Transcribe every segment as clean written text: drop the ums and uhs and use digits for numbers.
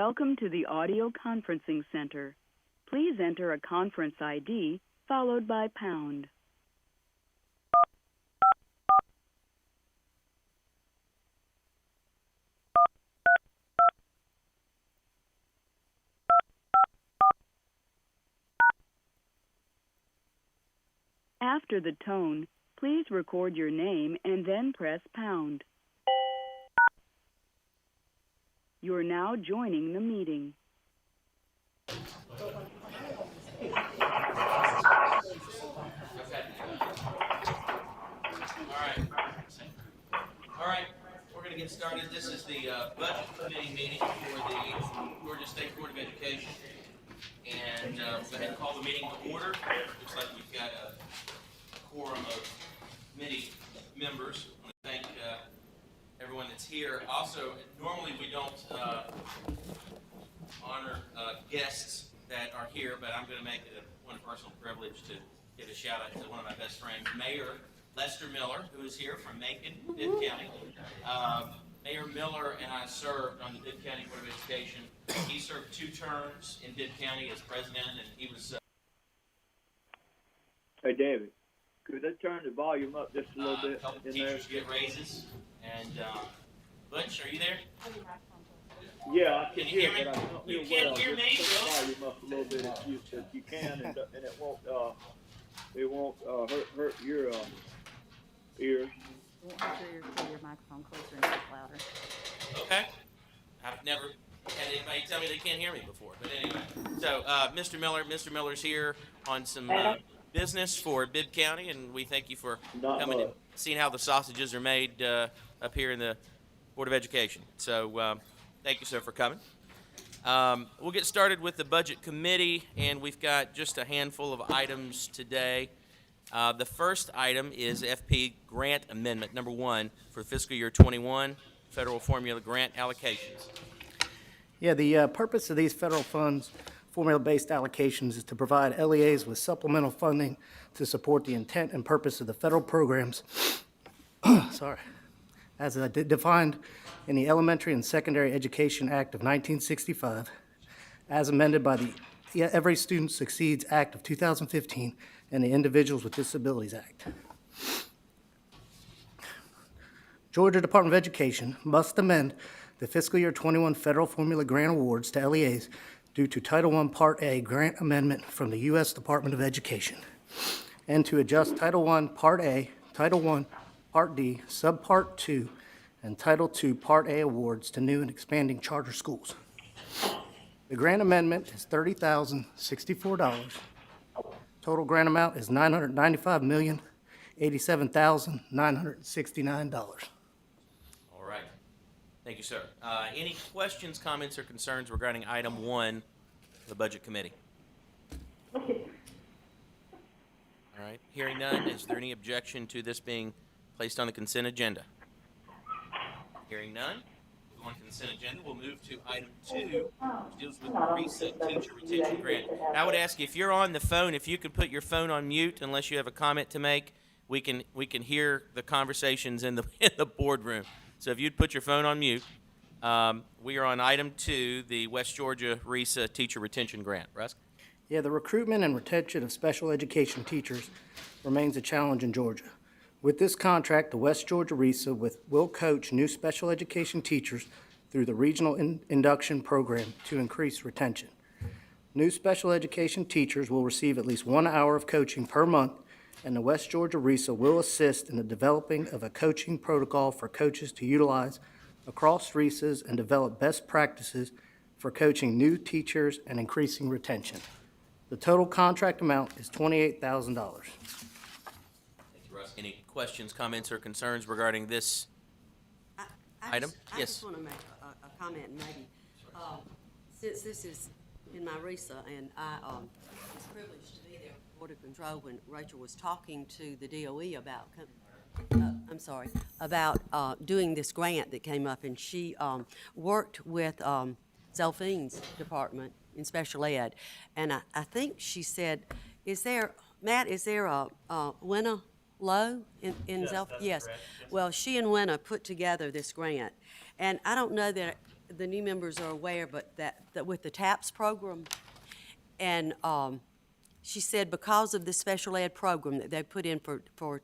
Welcome to the audio conferencing center. Please enter a conference ID followed by pound. After the tone, please record your name and then press pound. You're now joining the meeting. All right, we're going to get started. This is the Budget Committee meeting for the Georgia State Board of Education. And we'll go ahead and call the meeting to order. Looks like we've got a quorum of committee members. I want to thank everyone that's here. Also, normally we don't honor guests that are here, but I'm going to make it one personal privilege to give a shout out to one of my best friends, Mayor Lester Miller, who is here from Macon, Bibb County. Mayor Miller and I served on the Bibb County Board of Education. He served 2 terms in Bibb County as president, and he was... Hey, David, could they turn the volume up just a little bit? Help the teachers get raises. And Butch, are you there? Yeah, I can hear hear, me? but I don't You hear can't well. hear me, Just Bill? turn the volume up a little bit if you can, and it won't hurt your ears. You won't have to pull your microphone closer and speak louder. Okay. I've never had anybody tell me they can't hear me before. But anyway, so Mr. Miller's here on some business for Bibb County, and we thank you for coming and seeing how the sausages are made up here in the Board of Education. So thank you, sir, for coming. We'll get started with the Budget Committee, and we've got just a handful of items today. The first item is FP Grant Amendment number 1 for fiscal year 21, federal formula grant allocations. Yeah, the purpose of these federal funds, formula-based allocations, is to provide LEAs with supplemental funding to support the intent and purpose of the federal programs, as defined in the Elementary and Secondary Education Act of 1965, as amended by the Every Student Succeeds Act of 2015 and the Individuals with Disabilities Act. Georgia Department of Education must amend the fiscal year 21 federal formula grant awards to LEAs due to Title I Part A grant amendment from the U.S. Department of Education, and to adjust Title I Part A, Title I Part D, Subpart 2, and Title II Part A awards to new and expanding charter schools. The grant amendment is $30,064. Total grant amount is $995,087,969. All right. Thank you, sir. Any questions, comments, or concerns regarding item 1 of the Budget Committee? All right. Hearing none, is there any objection to this being placed on the consent agenda? Hearing none, on consent agenda, we'll move to item 2, which deals with the RESA teacher retention grant. Now, I would ask you, if you're on the phone, if you can put your phone on mute unless you have a comment to make. We can hear the conversations in the boardroom. So if you'd put your phone on mute, we are on item 2, the West Georgia RESA teacher retention grant. Russ? Yeah, the recruitment and retention of special education teachers remains a challenge in Georgia. With this contract, the West Georgia RESA will coach new special education teachers through the Regional Induction Program to increase retention. New special education teachers will receive at least 1 hour of coaching per month, and the West Georgia RESA will assist in the developing of a coaching protocol for coaches to utilize across RESAs and develop best practices for coaching new teachers and increasing retention. The total contract amount is $28,000. Any questions, comments, or concerns regarding this item? I Yes. just want to make a comment, maybe. Since this is in my RESA, and I was privileged to be there with Board of Control when Rachel was talking to the DOE about, doing this grant that came up, and she worked with Zelfine's department in special ed, and I think she said, Matt, is there a winner Low in Yes, Zelf? that's Yes. correct. Yes. Well, she and Winna put together this grant, and I don't know that the new members are aware, but that with the TAPS program, and she said because of the special ed program that they put in for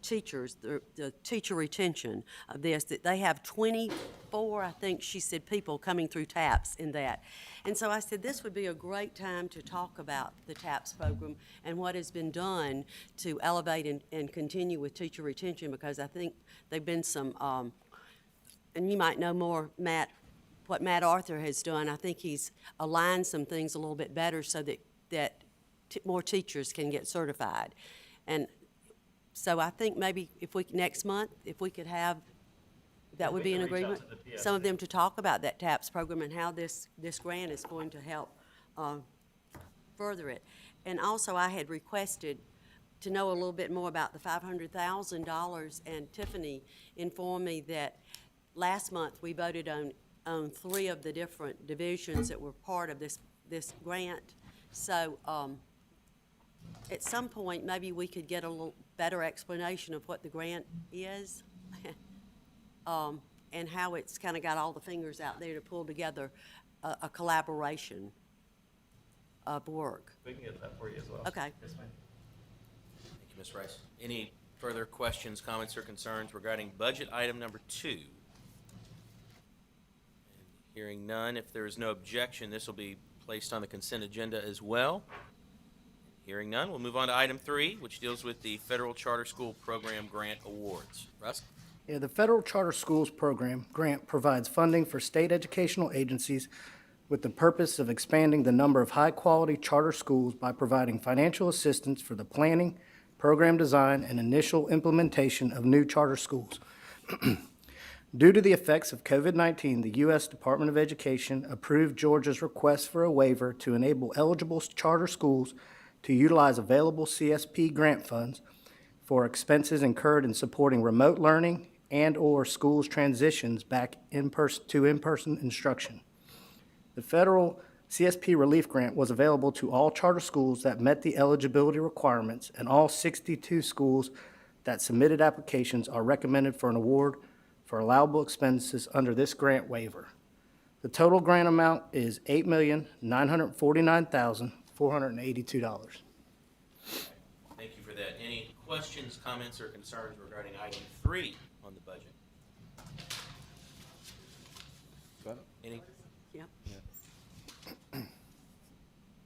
teachers, the teacher retention of this, that they have 24, I think she said, people coming through TAPS in that. And so I said this would be a great time to talk about the TAPS program and what has been done to elevate and continue with teacher retention, because I think there've been some, and you might know more, Matt, what Matt Arthur has done. I think he's aligned some things a little bit better so that more teachers can get certified. And so I think maybe next month, if we could have, that would be an agreement, some of them to talk about that TAPS program and how this grant is going to help further it. And also I had requested to know a little bit more about the $500,000, and Tiffany informed me that last month we voted on 3 of the different divisions that were part of this grant. So at some point, maybe we could get a little better explanation of what the grant is and how it's kind of got all the fingers out there to pull together a collaboration of work. We can get that for you as well. Okay. Yes, ma'am. Thank you, Ms. Rice. Any further questions, comments, or concerns regarding budget item number 2? And hearing none, if there is no objection, this will be placed on the consent agenda as well. Hearing none, we'll move on to item 3, which deals with the Federal Charter School Program Grant Awards. Russ? Yeah, the Federal Charter Schools Program grant provides funding for state educational agencies with the purpose of expanding the number of high-quality charter schools by providing financial assistance for the planning, program design, and initial implementation of new charter schools. Due to the effects of COVID-19, the U.S. Department of Education approved Georgia's request for a waiver to enable eligible charter schools to utilize available CSP grant funds for expenses incurred in supporting remote learning and/or schools' transitions back to in-person instruction. The federal CSP relief grant was available to all charter schools that met the eligibility requirements, and all 62 schools that submitted applications are recommended for an award for allowable expenses under this grant waiver. The total grant amount is $8,949,482. Thank you for that. Any questions, comments, or concerns regarding item 3 on the budget? Any? Yep.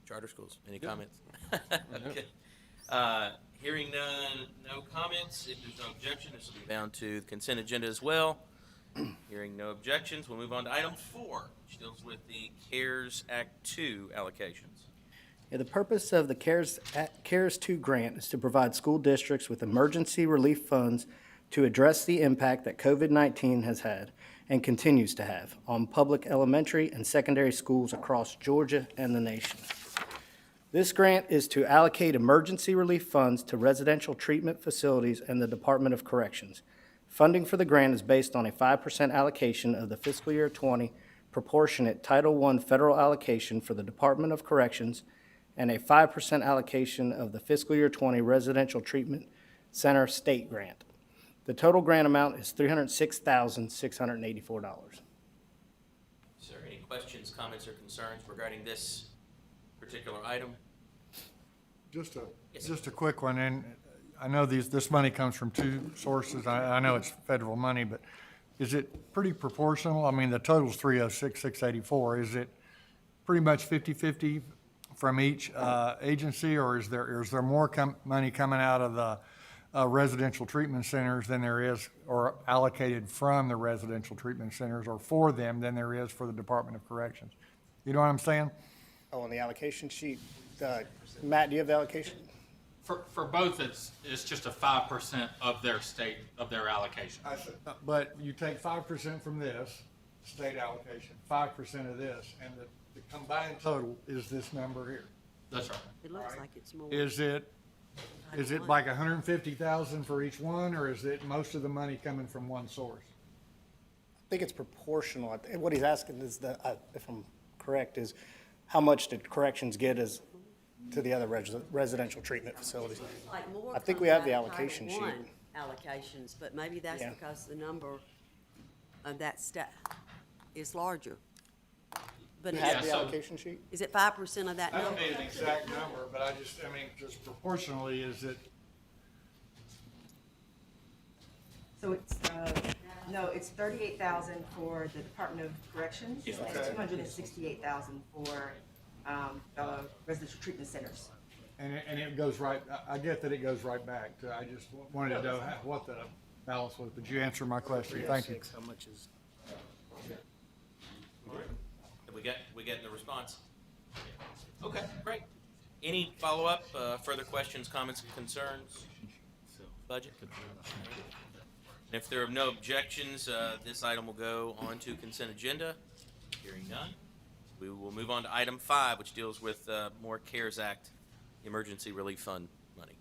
Charter schools, any comments? Okay. Hearing none, no comments. If there's no objection, this will be bound to the consent agenda as well. Hearing no objections, we'll move on to item 4, which deals with the CARES Act 2 allocations. Yeah, the purpose of the CARES 2 grant is to provide school districts with emergency relief funds to address the impact that COVID-19 has had and continues to have on public elementary and secondary schools across Georgia and the nation. This grant is to allocate emergency relief funds to residential treatment facilities and the Department of Corrections. Funding for the grant is based on a 5% allocation of the fiscal year 20 proportionate Title I federal allocation for the Department of Corrections and a 5% allocation of the fiscal year 20 residential treatment center state grant. The total grant amount is $306,684. Is there any questions, comments, or concerns regarding this particular item? Just Yes, a quick one, and I know this money comes from 2 sources. I know it's federal money, but is it pretty proportional? I mean, the total's $306,684. Is it pretty much 50-50 from each agency, or is there more money coming out of the residential treatment centers than there is, or allocated from the residential treatment centers or for them than there is for the Department of Corrections? You know what I'm saying? Oh, on the allocation sheet, Matt, do you have the allocation? For both, it's just a 5% of their allocation. But you take 5% from this state allocation, 5% of this, and the combined total is this number here. That's right. It looks like it's more. Is it like 150,000 for each one, or is it most of the money coming from one source? I think it's proportional. What he's asking is if I'm correct, is how much did corrections get as to the other residential treatment facilities? Like more I think we comes have the out of allocation Title sheet. I allocations, but maybe that's Yeah. because the number of that is larger. But You is, have the so- allocation sheet? is it 5% of that I don't number? need an exact number, but just proportionally, is it, So it's, no, it's 38,000 for the Department of Corrections and Okay. 268,000 for residential treatment centers. and it goes right, I get that it goes right back to, I just wanted to know what the balance was, but you answered my question, thank you. How much is? We get the response? Okay, great. Any follow-up, further questions, comments, concerns? Budget? And if there are no objections, this item will go on to consent agenda. Hearing none, we will move on to item 5, which deals with more CARES Act Emergency Relief Fund money.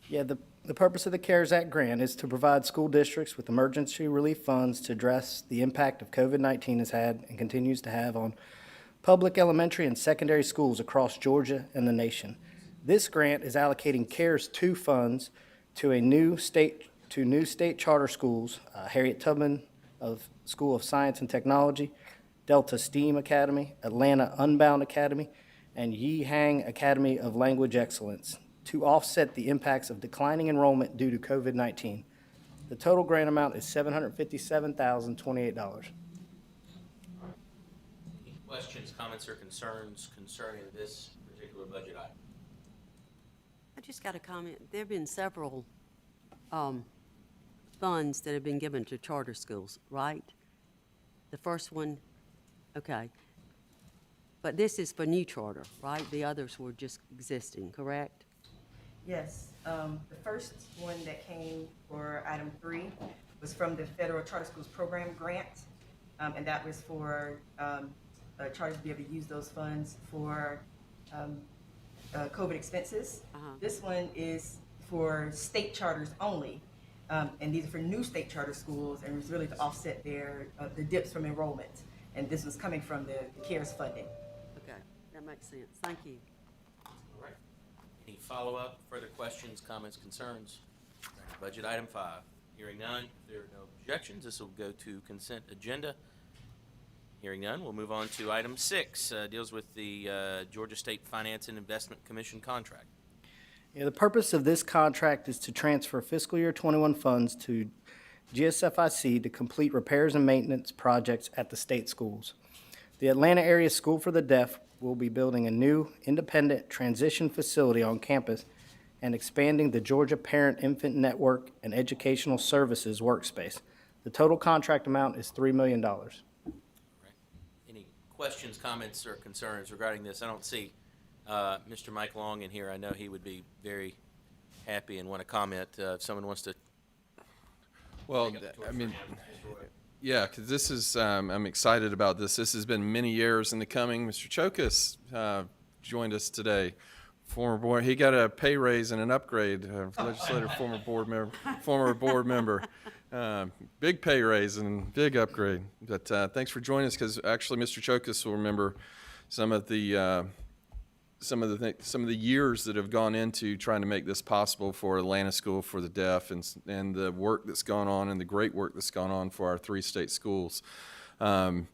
Yeah, the purpose of the CARES Act grant is to provide school districts with emergency relief funds to address the impact of COVID-19 has had and continues to have on public elementary and secondary schools across Georgia and the nation. This grant is allocating CARES 2 funds to new state charter schools, Harriet Tubman School of Science and Technology, Delta STEAM Academy, Atlanta Unbound Academy, and Yihang Academy of Language Excellence to offset the impacts of declining enrollment due to COVID-19. The total grant amount is $757,028. Any questions, comments, or concerns concerning this particular budget item? I just got a comment. There have been several funds that have been given to charter schools, right? The first one, okay. But this is for new charter, right? The others were just existing, correct? Yes, the first one that came for item 3 was from the Federal Charter Schools Program Grant, and that was for charters to be able to use those funds for COVID expenses. This one is for state charters only, and these are for new state charter schools, and it's really to offset the dips from enrollment. And this was coming from the CARES funding. Okay, that makes sense. Thank you. All right. Any follow-up, further questions, comments, concerns? Budget item 5. Hearing none, if there are no objections, this will go to consent agenda. Hearing none, we'll move on to item 6, deals with the Georgia State Finance and Investment Commission contract. Yeah, the purpose of this contract is to transfer fiscal year 21 funds to GSFIC to complete repairs and maintenance projects at the state schools. The Atlanta Area School for the Deaf will be building a new independent transition facility on campus and expanding the Georgia Parent Infant Network and Educational Services workspace. The total contract amount is $3 million. All right. Any questions, comments, or concerns regarding this? I don't see Mr. Mike Long in here. I know he would be very happy and want to comment. If someone wants to. Well, I mean, yeah, because this is, I'm excited about this. This has been many years in the coming. Mr. Chokas joined us today. Former board, he got a pay raise and an upgrade. Legislator, former board member. Big pay raise and big upgrade. But thanks for joining us, because actually, Mr. Chokas will remember some of the years that have gone into trying to make this possible for Atlanta School for the Deaf, and the work that's gone on, and the great work that's gone on for our 3 state schools. I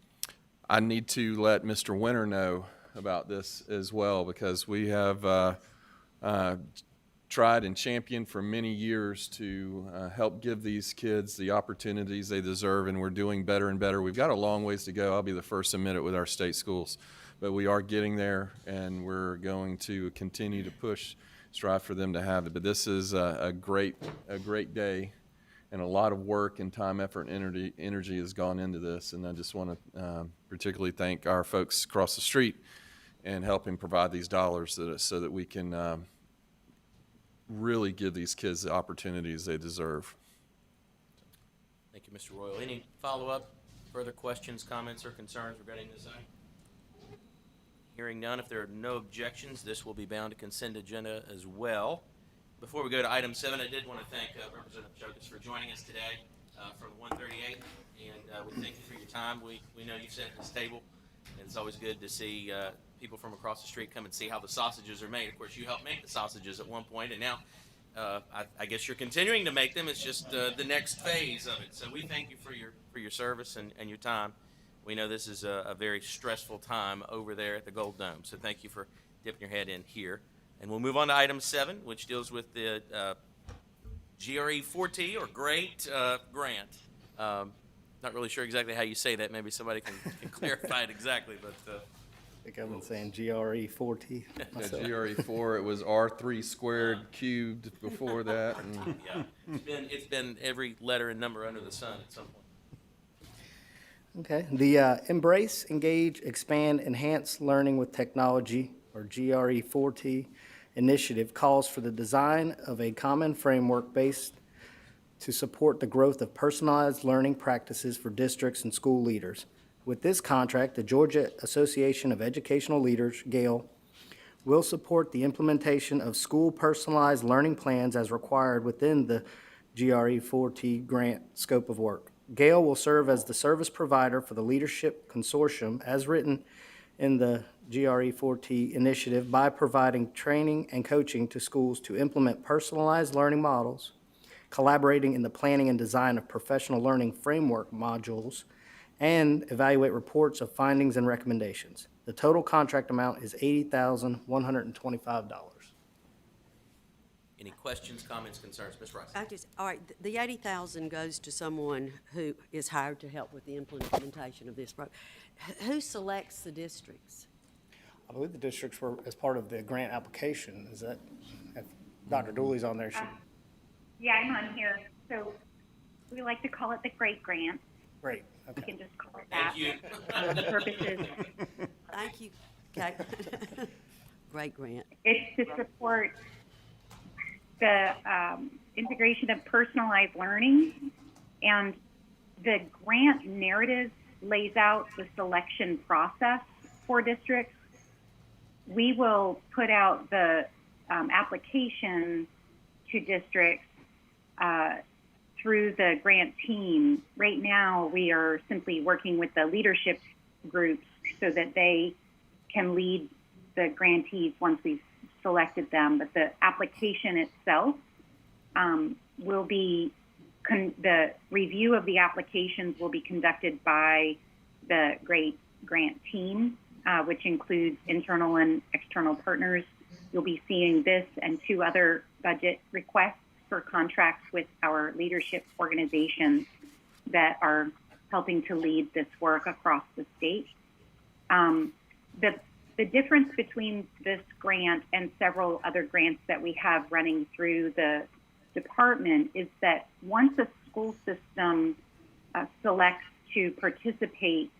need to let Mr. Winter know about this as well, because we have tried and championed for many years to help give these kids the opportunities they deserve, and we're doing better and better. We've got a long ways to go. I'll be the first to admit it with our state schools. But we are getting there, and we're going to continue to push, strive for them to have it. But this is a great day, and a lot of work and time, effort, and energy has gone into this. And I just want to particularly thank our folks across the street and helping provide these dollars so that we can really give these kids the opportunities they deserve. Thank you, Mr. Royal. Any follow-up, further questions, comments, or concerns regarding this item? Hearing none, if there are no objections, this will be bound to consent agenda as well. Before we go to item 7, I did want to thank Representative Chokas for joining us today from 138, and we thank you for your time. We know you've sat at this table, and it's always good to see people from across the street come and see how the sausages are made. Of course, you helped make the sausages at one point, and now I guess you're continuing to make them. It's just the next phase of it. So we thank you for your service and your time. We know this is a very stressful time over there at the Gold Dome, so thank you for dipping your head in here. And we'll move on to item 7, which deals with the GRE 4T, or GREAT grant. Not really sure exactly how you say that. Maybe somebody can clarify it exactly, but I think I've been saying GRE 4T Yeah, myself. GRE 4, it was R3 squared cubed before that. And yeah, it's been every letter and number under the sun at some point. Okay, the Embrace, Engage, Expand, Enhance Learning with Technology, or GRE 4T initiative calls for the design of a common framework based to support the growth of personalized learning practices for districts and school leaders. With this contract, the Georgia Association of Educational Leaders, GALE, will support the implementation of school personalized learning plans as required within the GRE 4T grant scope of work. GALE will serve as the service provider for the Leadership Consortium as written in the GRE 4T initiative by providing training and coaching to schools to implement personalized learning models, collaborating in the planning and design of professional learning framework modules, and evaluate reports of findings and recommendations. The total contract amount is $80,125. Any questions, comments, concerns? Ms. Rice? All right, the 80,000 goes to someone who is hired to help with the implementation of this program. Who selects the districts? I believe the districts were as part of the grant application. Is that, if Dr. Dooley's on there, she, Yeah, I'm on here. So we like to call it the GREAT grant. great, We okay. can just call it that. Thank you. For the purposes, Thank you, Kate. Great grant. it's to support the integration of personalized learning, and the grant narrative lays out the selection process for districts. We will put out the application to districts through the grant team. Right now, we are simply working with the leadership groups so that they can lead the grantees once we've selected them. But the application itself will be, the review of the applications will be conducted by the GREAT grant team, which includes internal and external partners. You'll be seeing this and 2 other budget requests for contracts with our leadership organizations that are helping to lead this work across the state. The difference between this grant and several other grants that we have running through the department is that once a school system selects to participate,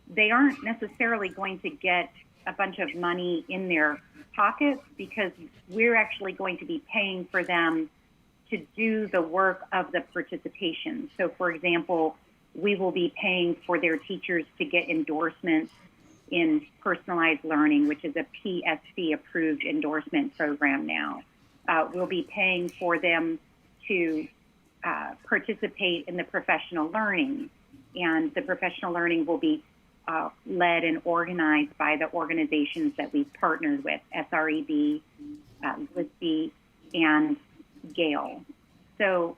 they aren't necessarily going to get a bunch of money in their pockets, because we're actually going to be paying for them to do the work of the participation. So, for example, we will be paying for their teachers to get endorsements in personalized learning, which is a PSC approved endorsement program now. We'll be paying for them to participate in the professional learning, and the professional learning will be led and organized by the organizations that we've partnered with, SREB, LISB, and GALE. So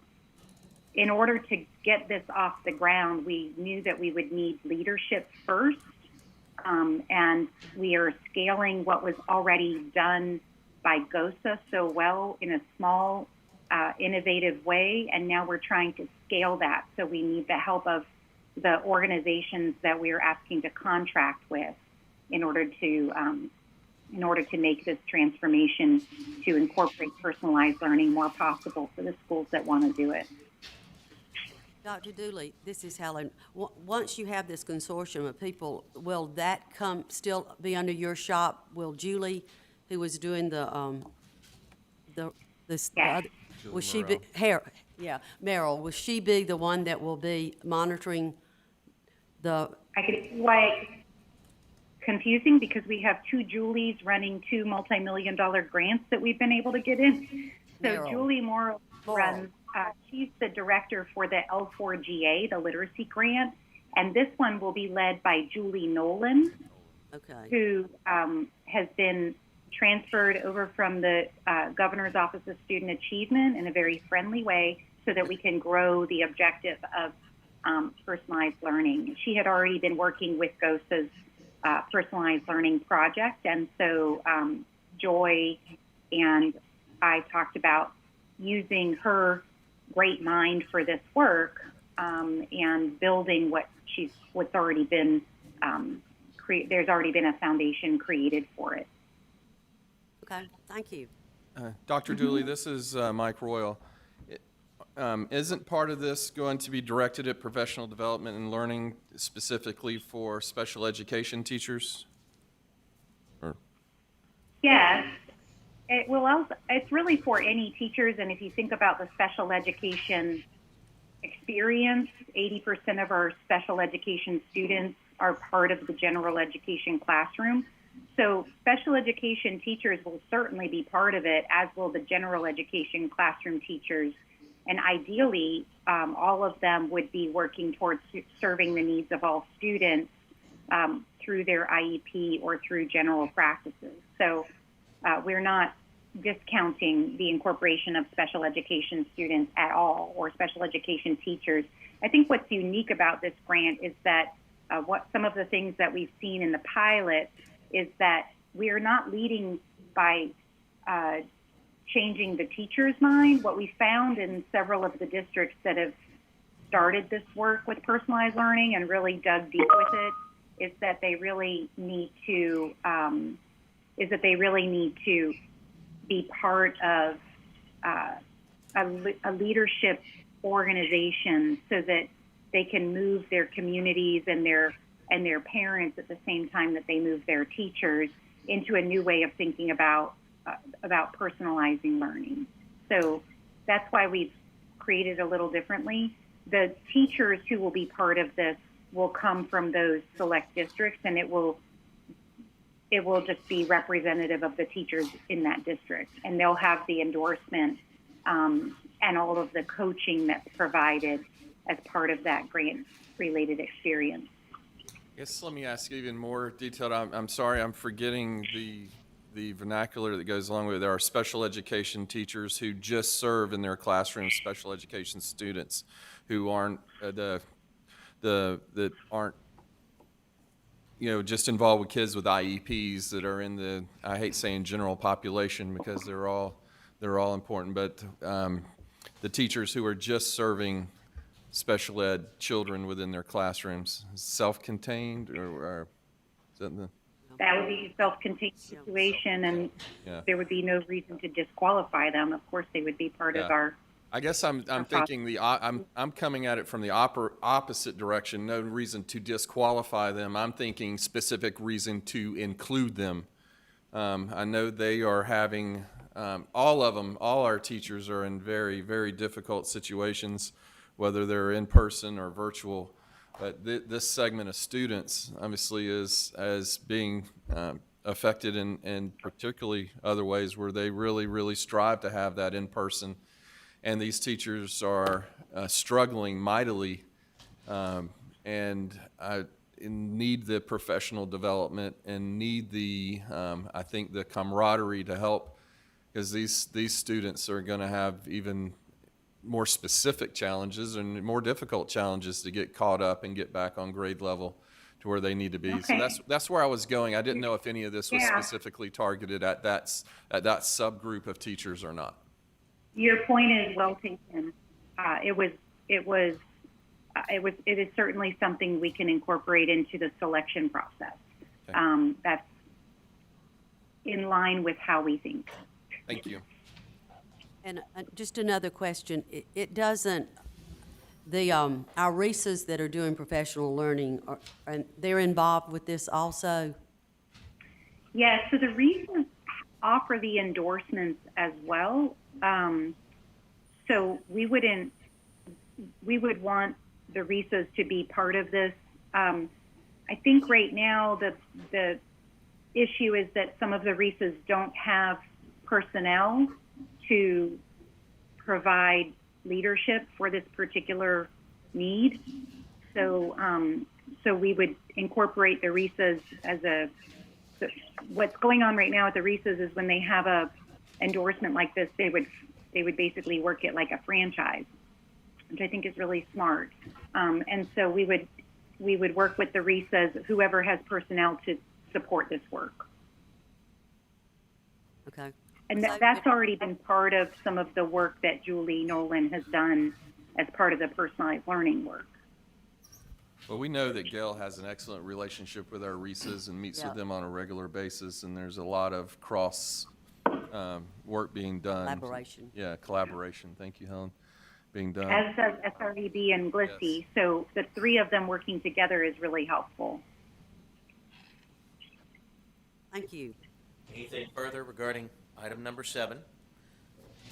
in order to get this off the ground, we knew that we would need leadership first, and we are scaling what was already done by GOSA so well in a small, innovative way, and now we're trying to scale that. So we need the help of the organizations that we are asking to contract with in order to make this transformation to incorporate personalized learning more possible for the schools that want to do it. Dr. Dooley, this is Helen. Once you have this consortium of people, will that still be under your shop? Will Julie, who was doing will she be, Merrill, will she be the one that will be monitoring the? I could see why it's confusing, because we have 2 Julies running 2 multi-million-dollar grants that we've been able to get in. So Merrill. Julie Morrow runs, she's the director for the L4GA, the literacy grant, and this one will be led by Julie Nolan, who has been transferred over from the Governor's Office of Student Achievement in a very friendly way so that we can grow the objective of personalized learning. She had already been working with GOSA's personalized learning project, and so Joy and I talked about using her great mind for this work and building what's already been there's already been a foundation created for it. Okay, thank you. Dr. Dooley, this is Mike Royal. Isn't part of this going to be directed at professional development and learning specifically for special education teachers? Yes. It will also, it's really for any teachers, and if you think about the special education experience, 80% of our special education students are part of the general education classroom. So special education teachers will certainly be part of it, as will the general education classroom teachers. And ideally, all of them would be working towards serving the needs of all students through their IEP or through general practices. So we're not discounting the incorporation of special education students at all, or special education teachers. I think what's unique about this grant is that what some of the things that we've seen in the pilot is that we are not leading by changing the teacher's mind. What we found in several of the districts that have started this work with personalized learning and really dug deep with it is that they really need to be part of a leadership organization so that they can move their communities and their parents at the same time that they move their teachers into a new way of thinking about personalizing learning. So that's why we've created a little differently. The teachers who will be part of this will come from those select districts, and it will just be representative of the teachers in that district, and they'll have the endorsement and all of the coaching that's provided as part of that grant-related experience. I guess let me ask even more detailed. I'm sorry, I'm forgetting the vernacular that goes along with it. There are special education teachers who just serve in their classroom special education students who aren't that aren't just involved with kids with IEPs that are in the, I hate saying general population because they're all important, but the teachers who are just serving special ed children within their classrooms, self-contained or is that the? That would be a self-contained situation, and there would be no reason to disqualify them. Of course, they would be part of our. I guess I'm thinking I'm coming at it from the opposite direction. No reason to disqualify them. I'm thinking specific reason to include them. I know they are having all of them. All our teachers are in very, very difficult situations, whether they're in person or virtual. But this segment of students obviously is as being affected in particularly other ways where they really, really strive to have that in person. And these teachers are struggling mightily and need the professional development and need the, I think, the camaraderie to help, because these students are going to have even more specific challenges and more difficult challenges to get caught up and get back on grade level to where they need to be. Okay. So that's where I was going. I didn't know if any of this was specifically targeted at that subgroup of teachers or not. Your point is well taken. It is certainly something we can incorporate into the selection process. Okay. That's in line with how we think. Thank you. And just another question. It doesn't, our RESAs that are doing professional learning, and they're involved with this also? Yes, so the RESAs offer the endorsements as well. So we would want the RESAs to be part of this. I think right now the issue is that some of the RESAs don't have personnel to provide leadership for this particular need. So we would incorporate the RESAs as what's going on right now at the RESAs is when they have a endorsement like this, they would basically work it like a franchise. which I think is really smart. And so we would work with the RESAs, whoever has personnel to support this work. Okay. And So that's already been part of some of the work that Julie Nolan has done as part of the personalized learning work. Well, we know that Gail has an excellent relationship with our RESAs and meets Yeah. with them on a regular basis, and there's a lot of cross work being done. Collaboration. Yeah, collaboration. Thank you, Helen. Being done. As does SREB and GLSSI. Yes. So the three of them working together is really helpful. Thank you. Anything further regarding item number 7?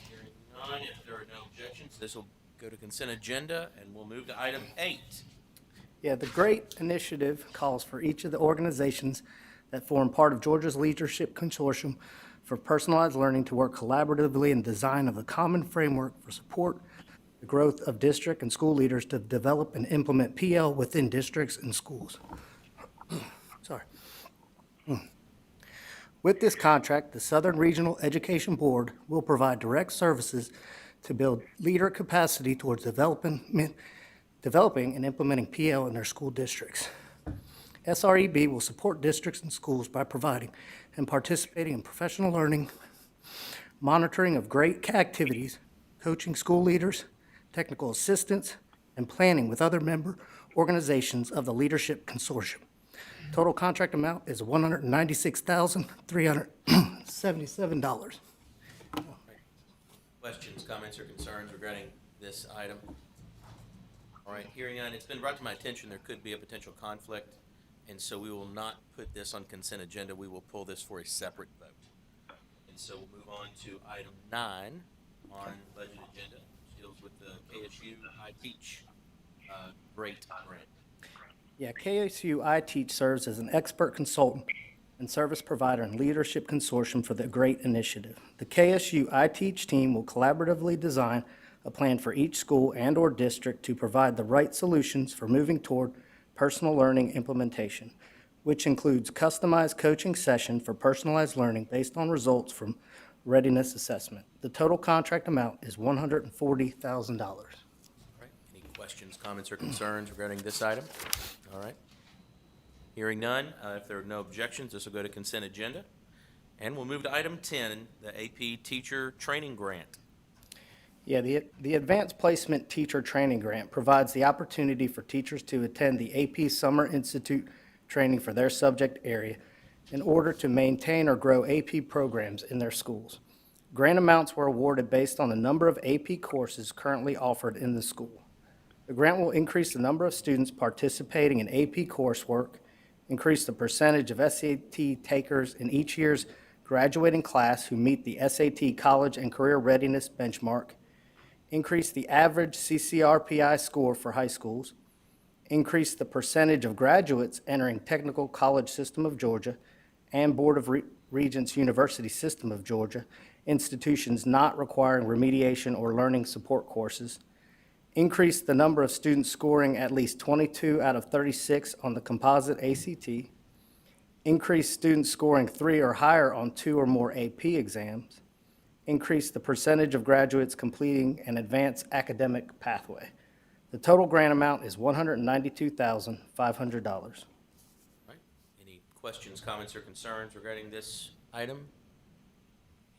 Hearing none, if there are no objections, this will go to consent agenda, and we'll move to item 8. Yeah, the GREAT initiative calls for each of the organizations that form part of Georgia's Leadership Consortium for Personalized Learning to work collaboratively in design of a common framework for support the growth of district and school leaders to develop and implement PL within districts and schools. Sorry. With this contract, the Southern Regional Education Board will provide direct services to build leader capacity towards developing and implementing PL in their school districts. SREB will support districts and schools by providing and participating in professional learning, monitoring of GREAT activities, coaching school leaders, technical assistance, and planning with other member organizations of the Leadership Consortium. Total contract amount is $196,377. Questions, comments, or concerns regarding this item? All right, hearing none, it's been brought to my attention there could be a potential conflict, and so we will not put this on consent agenda. We will pull this for a separate vote. And so we'll move on to item 9 on budget agenda, which deals with the KSU I Teach GREAT grant. Yeah, KSU iTeach serves as an expert consultant and service provider and leadership consortium for the GREAT initiative. The KSU iTeach team will collaboratively design a plan for each school and/or district to provide the right solutions for moving toward personal learning implementation, which includes customized coaching session for personalized learning based on results from readiness assessment. The total contract amount is $140,000. All right, any questions, comments, or concerns regarding this item? All right. Hearing none, if there are no objections, this will go to consent agenda. And we'll move to item 10, the AP Teacher Training Grant. Yeah, the Advanced Placement Teacher Training Grant provides the opportunity for teachers to attend the AP Summer Institute training for their subject area in order to maintain or grow AP programs in their schools. Grant amounts were awarded based on the number of AP courses currently offered in the school. The grant will increase the number of students participating in AP coursework, increase the percentage of SAT takers in each year's graduating class who meet the SAT College and Career Readiness benchmark, increase the average CCRPI score for high schools, increase the percentage of graduates entering Technical College System of Georgia and Board of Regents University System of Georgia, institutions not requiring remediation or learning support courses, increase the number of students scoring at least 22 out of 36 on the composite ACT, increase students scoring 3 or higher on 2 or more AP exams, increase the percentage of graduates completing an advanced academic pathway. The total grant amount is $192,500. All right, any questions, comments, or concerns regarding this item?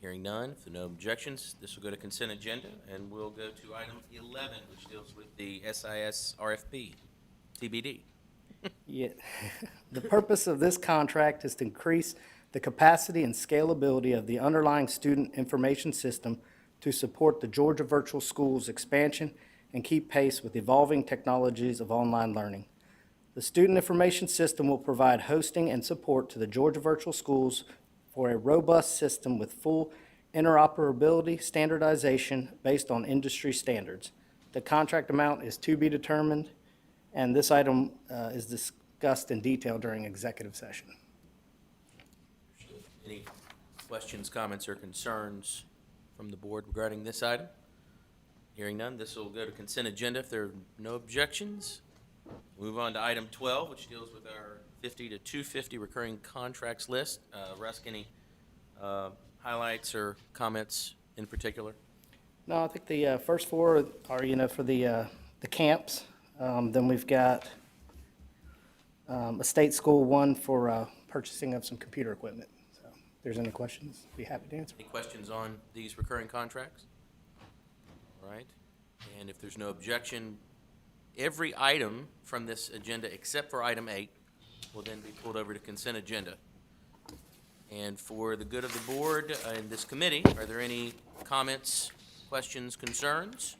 Hearing none, if there are no objections, this will go to consent agenda, and we'll go to item 11, which deals with the SIS RFP, TBD. Yeah. The purpose of this contract is to increase the capacity and scalability of the underlying student information system to support the Georgia Virtual Schools expansion and keep pace with evolving technologies of online learning. The student information system will provide hosting and support to the Georgia Virtual Schools for a robust system with full interoperability standardization based on industry standards. The contract amount is to be determined, and this item is discussed in detail during executive session. Any questions, comments, or concerns from the board regarding this item? Hearing none, this will go to consent agenda if there are no objections. Move on to item 12, which deals with our 50 to 250 recurring contracts list. Rusk, any highlights or comments in particular? No, I think the first four are, for the camps. Then we've got a state school one for purchasing of some computer equipment. So if there's any questions, be happy to answer. Any questions on these recurring contracts? All right. And if there's no objection, every item from this agenda except for item 8 will then be pulled over to consent agenda. And for the good of the board and this committee, are there any comments, questions, concerns?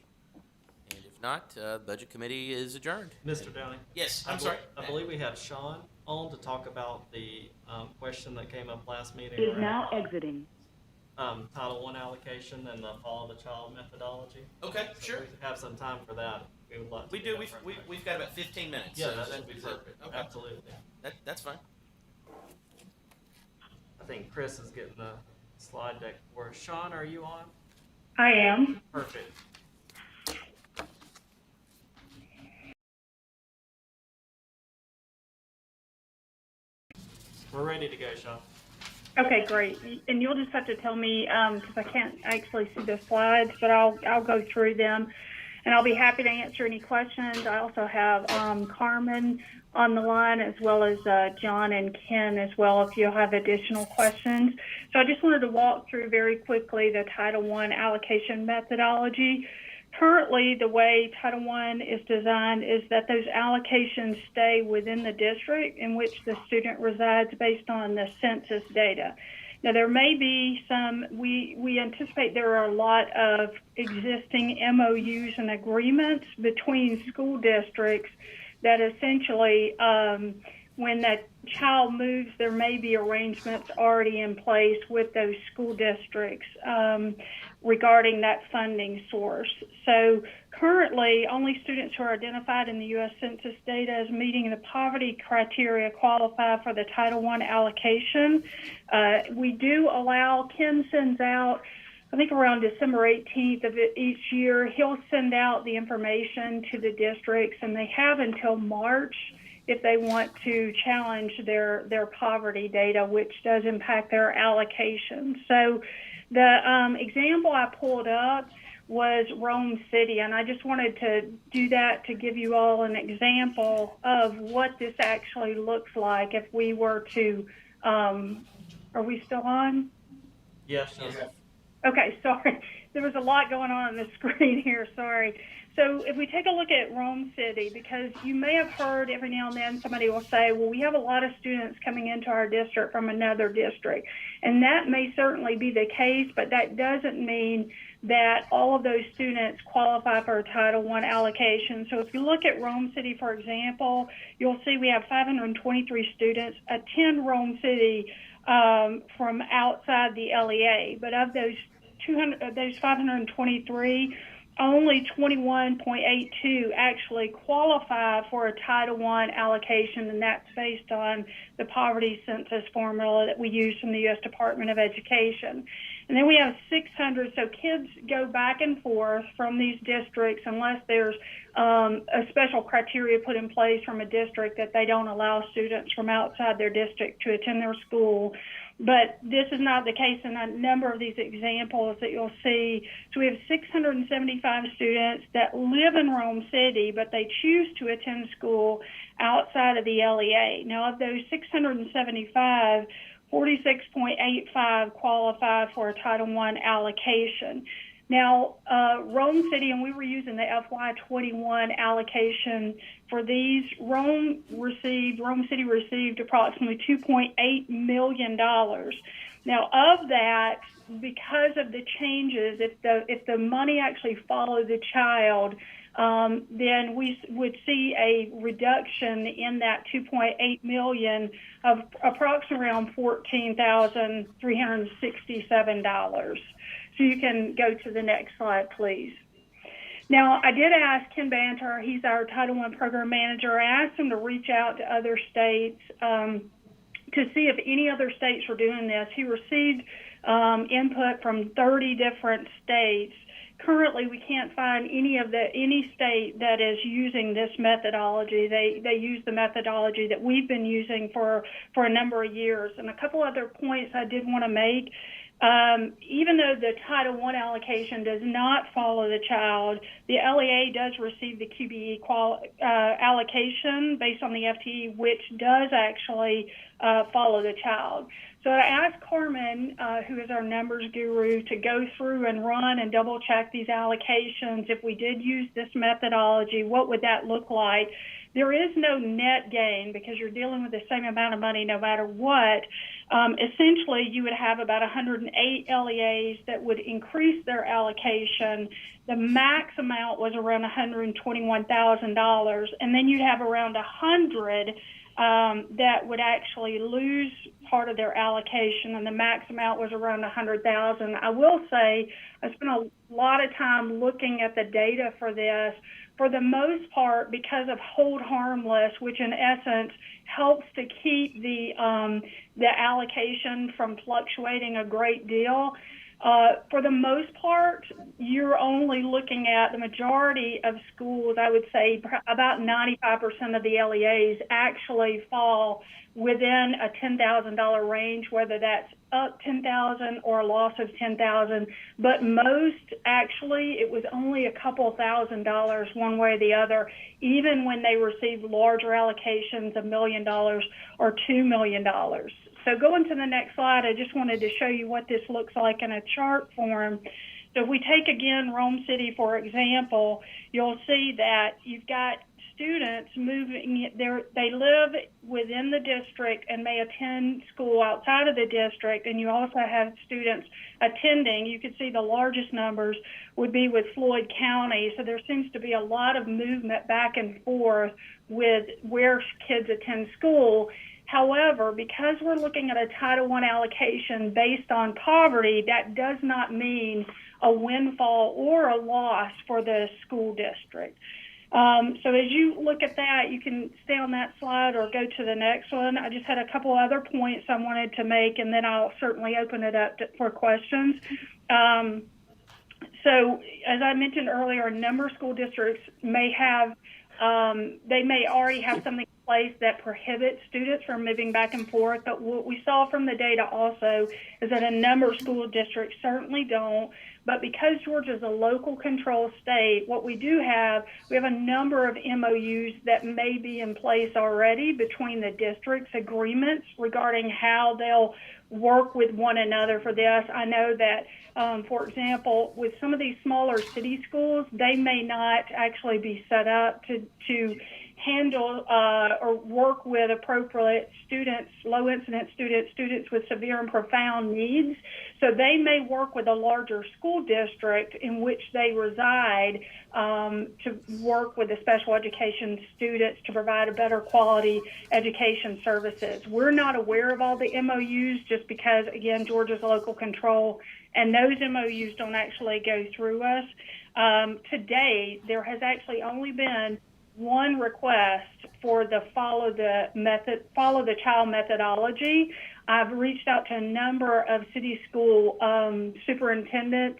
And if not, Budget Committee is adjourned. Mr. Downing? Yes, I'm sorry. I believe we had Sean on to talk about the question that came up last meeting. Is now exiting. Title I allocation and the follow the child methodology. Okay, So sure. we have some time for that. We would like to. We get do. that from We've got about 15 minutes. Yeah, so that should be is it. perfect. Okay. Absolutely. That's fine. I think Chris is getting the slide deck for us. Sean, are you on? I am. Perfect. We're ready to go, Sean. Okay, great. And you'll just have to tell me, because I can't actually see the slides, but I'll go through them, and I'll be happy to answer any questions. I also have Carmen on the line, as well as John and Ken as well, if you'll have additional questions. So I just wanted to walk through very quickly the Title I allocation methodology. Currently, the way Title I is designed is that those allocations stay within the district in which the student resides based on the census data. Now, there may be some, we anticipate there are a lot of existing MOUs and agreements between school districts that essentially, when that child moves, there may be arrangements already in place with those school districts regarding that funding source. So currently, only students who are identified in the U.S. Census data as meeting the poverty criteria qualify for the Title I allocation. We do allow, Ken sends out, I think around December 18th of each year, he'll send out the information to the districts, and they have until March if they want to challenge their poverty data, which does impact their allocation. So the example I pulled up was Rome City, and I just wanted to do that to give you all an example of what this actually looks like if we were to, are we still on? Yes. Okay, sorry. There was a lot going on the screen here, sorry. So if we take a look at Rome City, because you may have heard every now and then somebody will say, well, we have a lot of students coming into our district from another district. And that may certainly be the case, but that doesn't mean that all of those students qualify for a Title I allocation. So if you look at Rome City, for example, you'll see we have 523 students attend Rome City from outside the LEA. But of those 523, only 21.82 actually qualify for a Title I allocation, and that's based on the poverty census formula that we use from the U.S. Department of Education. And then we have 600, so kids go back and forth from these districts unless there's a special criteria put in place from a district that they don't allow students from outside their district to attend their school. But this is not the case in a number of these examples that you'll see. So we have 675 students that live in Rome City, but they choose to attend school outside of the LEA. Now, of those 675, 46.85 qualify for a Title I allocation. Now, Rome City, and we were using the FY21 allocation for these, Rome City received approximately $2.8 million. Now, of that, because of the changes, if the money actually followed the child, then we would see a reduction in that $2.8 million of approximately around $14,367. So you can go to the next slide, please. Now, I did ask Ken Banter, he's our Title I program manager, I asked him to reach out to other states to see if any other states were doing this. He received input from 30 different states. Currently, we can't find any state that is using this methodology. They use the methodology that we've been using for a number of years. And a couple other points I did want to make. Even though the Title I allocation does not follow the child, the LEA does receive the QBE allocation based on the FTE, which does actually follow the child. So I asked Carmen, who is our numbers guru, to go through and run and double check these allocations. If we did use this methodology, what would that look like? There is no net gain because you're dealing with the same amount of money no matter what. Essentially, you would have about 108 LEAs that would increase their allocation. The max amount was around $121,000, and then you'd have around 100 that would actually lose part of their allocation, and the max amount was around 100,000. I will say I spent a lot of time looking at the data for this. For the most part, because of hold harmless, which in essence helps to keep the allocation from fluctuating a great deal, for the most part, you're only looking at the majority of schools. I would say about 95% of the LEAs actually fall within a $10,000 range, whether that's up $10,000 or a loss of $10,000. But most, actually, it was only a couple $1,000 one way or the other, even when they received larger allocations, $1 million or $2 million. So going to the next slide, I just wanted to show you what this looks like in a chart form. So if we take, again, Rome City, for example, you'll see that you've got students moving, they live within the district and may attend school outside of the district, and you also have students attending. You can see the largest numbers would be with Floyd County, so there seems to be a lot of movement back and forth with where kids attend school. However, because we're looking at a Title I allocation based on poverty, that does not mean a windfall or a loss for the school district. So as you look at that, you can stay on that slide or go to the next one. I just had a couple other points I wanted to make, and then I'll certainly open it up for questions. So as I mentioned earlier, a number of school districts may have, they may already have something in place that prohibits students from moving back and forth, but what we saw from the data also is that a number of school districts certainly don't. But because Georgia is a local control state, what we do have, we have a number of MOUs that may be in place already between the districts, agreements regarding how they'll work with one another for this. I know that, for example, with some of these smaller city schools, they may not actually be set up to handle or work with appropriate students, low incident students with severe and profound needs. So they may work with a larger school district in which they reside to work with the special education students to provide a better quality education services. We're not aware of all the MOUs just because, again, Georgia's local control, and those MOUs don't actually go through us. Today, there has actually only been one request for the follow the child methodology. I've reached out to a number of city school superintendents,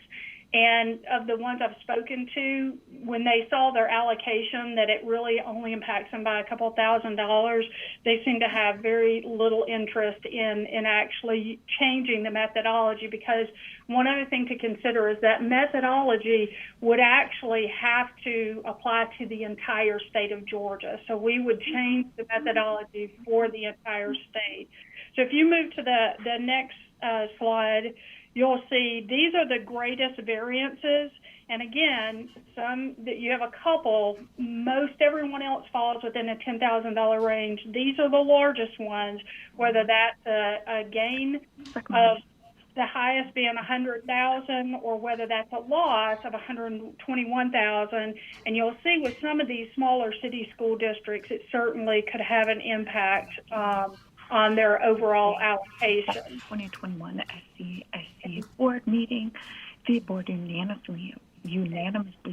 and of the ones I've spoken to, when they saw their allocation that it really only impacts them by a couple $1,000s, they seem to have very little interest in actually changing the methodology, because one other thing to consider is that methodology would actually have to apply to the entire state of Georgia. So we would change the methodology for the entire state. So if you move to the next slide, you'll see these are the greatest variances. And again, you have a couple. Most everyone else falls within a $10,000 range. These are the largest ones, whether that's a gain of the highest being 100,000 or whether that's a loss of 121,000. And you'll see with some of these smaller city school districts, it certainly could have an impact on their overall allocation. 2021 SC board meeting, the board unanimously.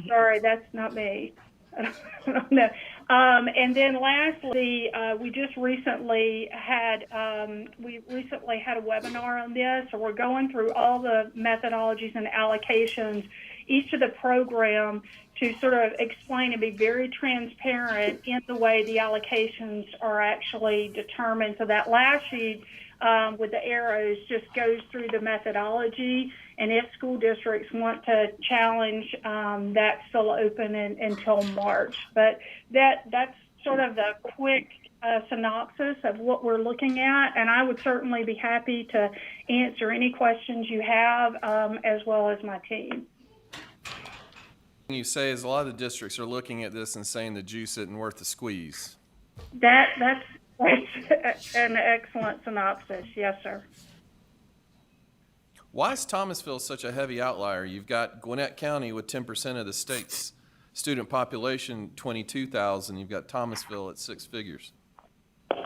Sorry, that's not me. I don't know. And then lastly, we recently had a webinar on this, so we're going through all the methodologies and allocations, each of the program, to sort of explain and be very transparent in the way the allocations are actually determined. So that last sheet with the arrows just goes through the methodology, and if school districts want to challenge, that's still open until March. But that's sort of the quick synopsis of what we're looking at, and I would certainly be happy to answer any questions you have, as well as my team. You say is a lot of the districts are looking at this and saying the juice isn't worth the squeeze. That's an excellent synopsis. Yes, sir. Why is Thomasville such a heavy outlier? You've got Gwinnett County with 10% of the state's student population, 22,000. You've got Thomasville at 6 figures.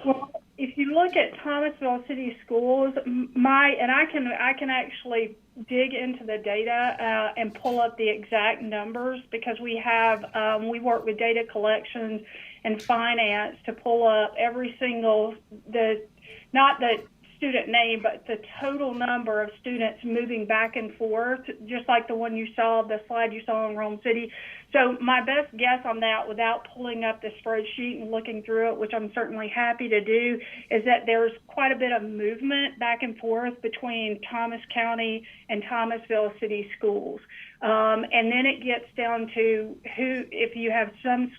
Well, if you look at Thomasville City Schools, I can actually dig into the data and pull up the exact numbers, because we work with data collections and finance to pull up every single, not the student name, but the total number of students moving back and forth, just like the slide you saw in Rome City. So my best guess on that, without pulling up the spreadsheet and looking through it, which I'm certainly happy to do, is that there's quite a bit of movement back and forth between Thomas County and Thomasville City Schools. And then it gets down to if you have some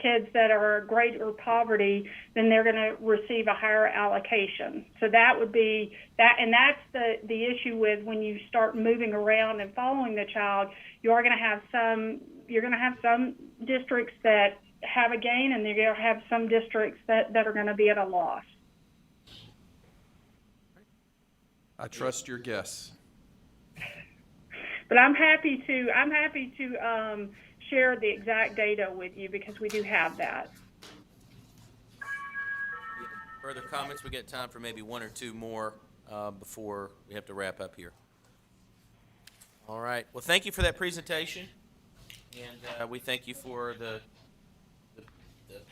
kids that are greater poverty, then they're going to receive a higher allocation. So that would be that, and that's the issue with when you start moving around and following the child. You're going to have some districts that have a gain, and you're going to have some districts that are going to be at a loss. I trust your guess. But I'm happy to share the exact data with you, because we do have that. Further comments? We got time for maybe one or two more before we have to wrap up here. All right. Well, thank you for that presentation, and we thank you for the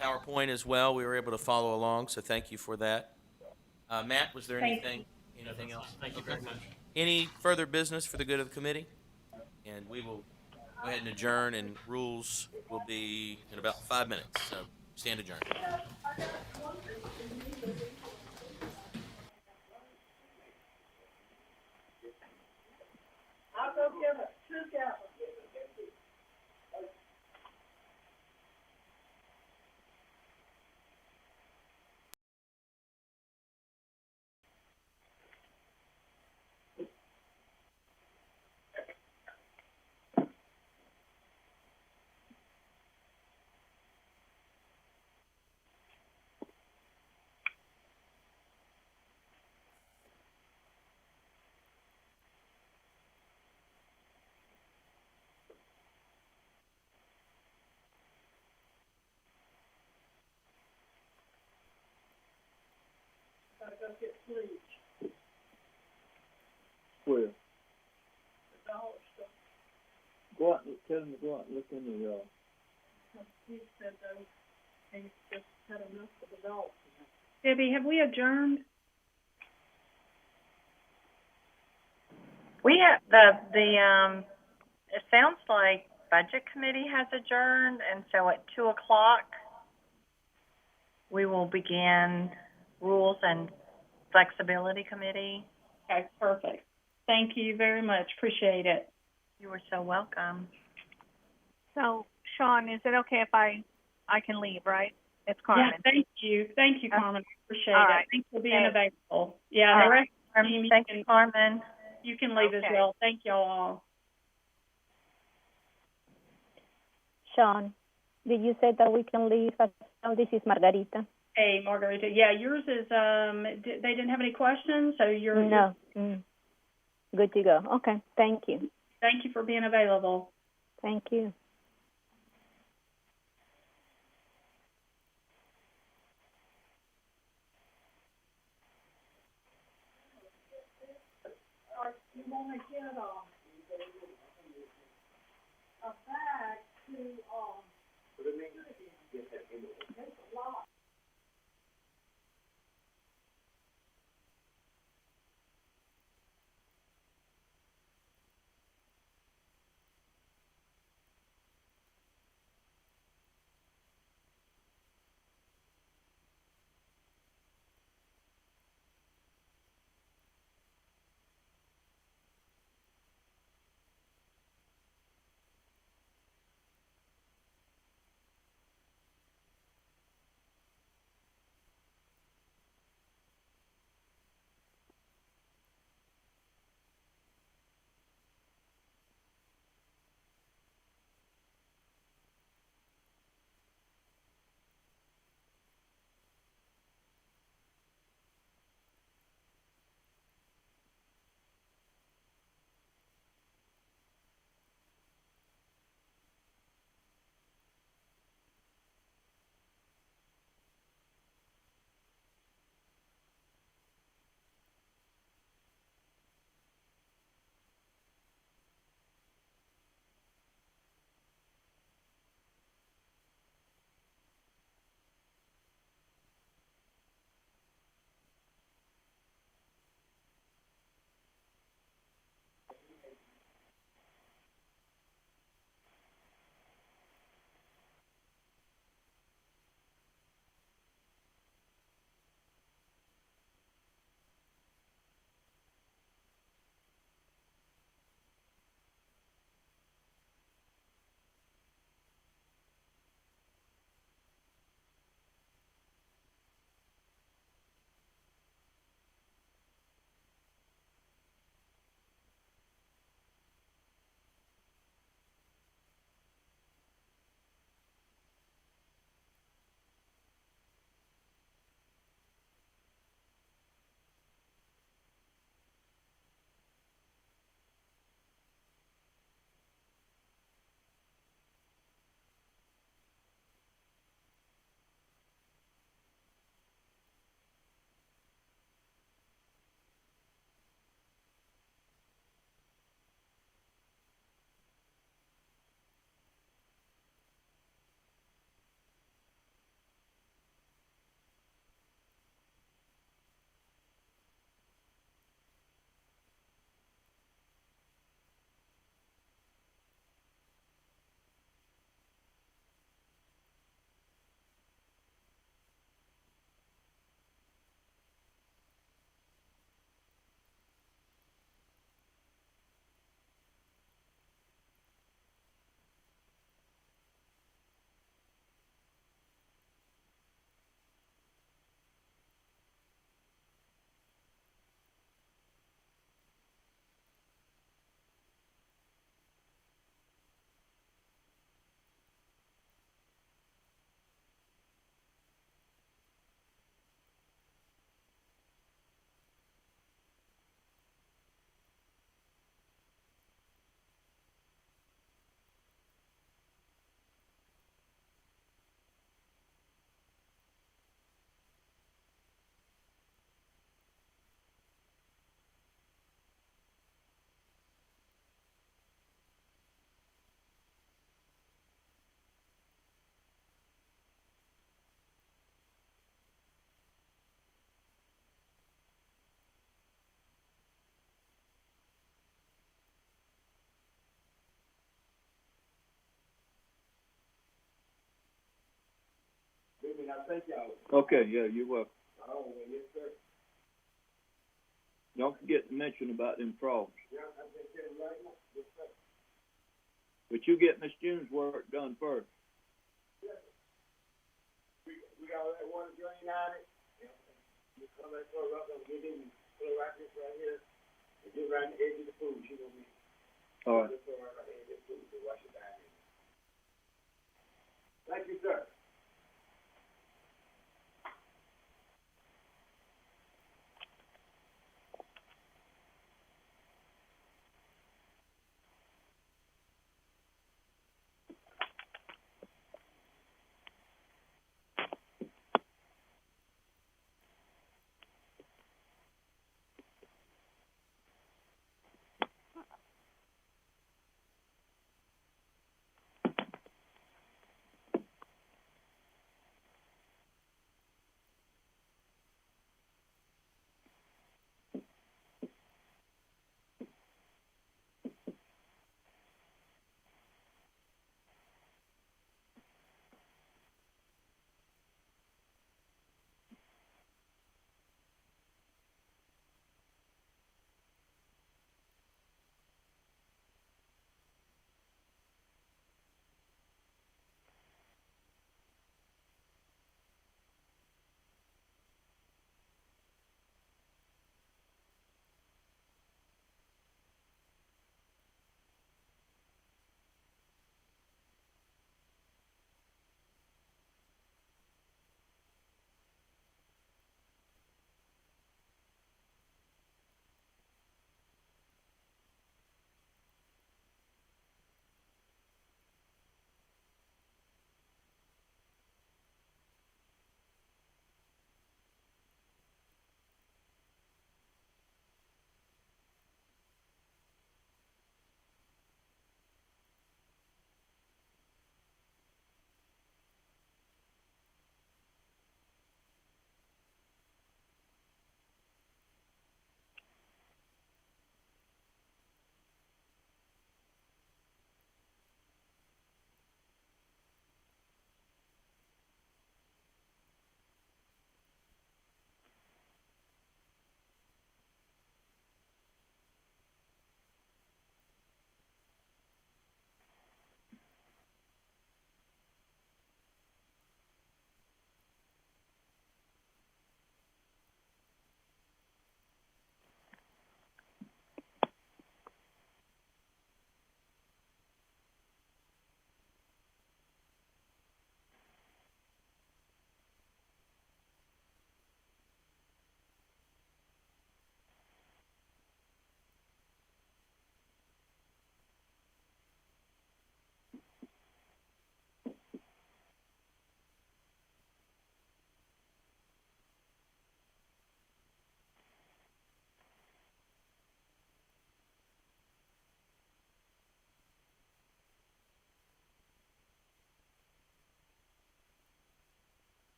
PowerPoint as well. We were able to follow along, so thank you for that. Matt, was there anything else? Thank you very much. Any further business for the good of the committee? And we will go ahead and adjourn, and rules will be in about 5 minutes. So stand adjourned. I'll go give it 2 gallons. Gotta go get bleach. Where? The dollar store. Go out and tell them to go out and look in the yard. He said they just had enough of the dogs. Debbie, have we adjourned? We have it sounds like Budget Committee has adjourned, and so at 2:00 we will begin Rules and Flexibility Committee. Okay, perfect. Thank you very much. Appreciate it. You are so welcome. So, Sean, is it okay if I can leave, right? It's Carmen. Yeah, thank you. Thank you, Carmen. Appreciate all it. right. Thanks for being Okay. available. Yeah, All the right. rest of the team, Thank you, Carmen. you can leave as Okay. well. Thank you all. Sean, did you say that we can leave? Oh, this is Margarita. Hey, Margarita. Yeah, yours is, they didn't have any questions, so you're... No. Good to go. Okay, thank you. Thank you for being available. Thank you. You want to get a bag to... It's a lot. Okay, yeah, you're welcome. Don't forget to mention about them frogs. But you get Miss June's work done first. We got that one drain on it. You come and throw up and get in, throw right this right here. And just right on the edge of the pool. She gonna be. All right. Just throw right on the edge of the pool to wash it down in. Thank you, sir.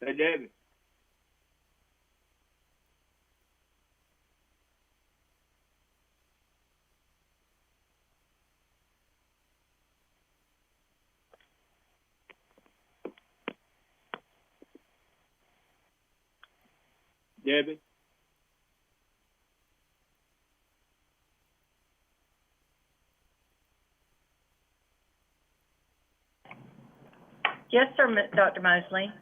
Hey, David. Debbie? Yes, sir, Dr. Mosley.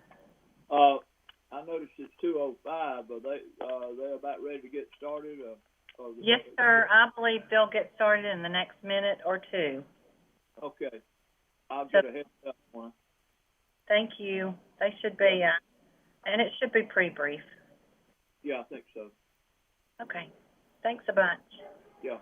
I noticed it's 2:05. Are they about ready to get started? Yes, sir. I believe they'll get started in the next minute or two. Okay. I'll get a heads up one. Thank you. They should be, and it should be pretty brief. Yeah, I think so. Okay. Thanks a bunch. Yeah.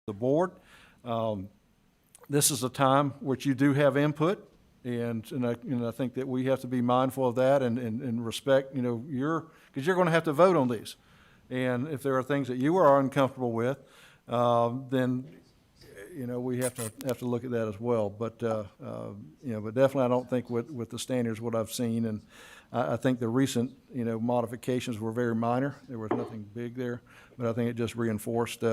the board. This is a time which you do have input, and I think that we have to be mindful of that and respect, because you're going to have to vote on these. And if there are things that you are uncomfortable with, then, we have to look at that as well. But, but definitely I don't think with the standards, what I've seen, and I think the recent, modifications were very minor. There was nothing big there, but I think it just reinforced,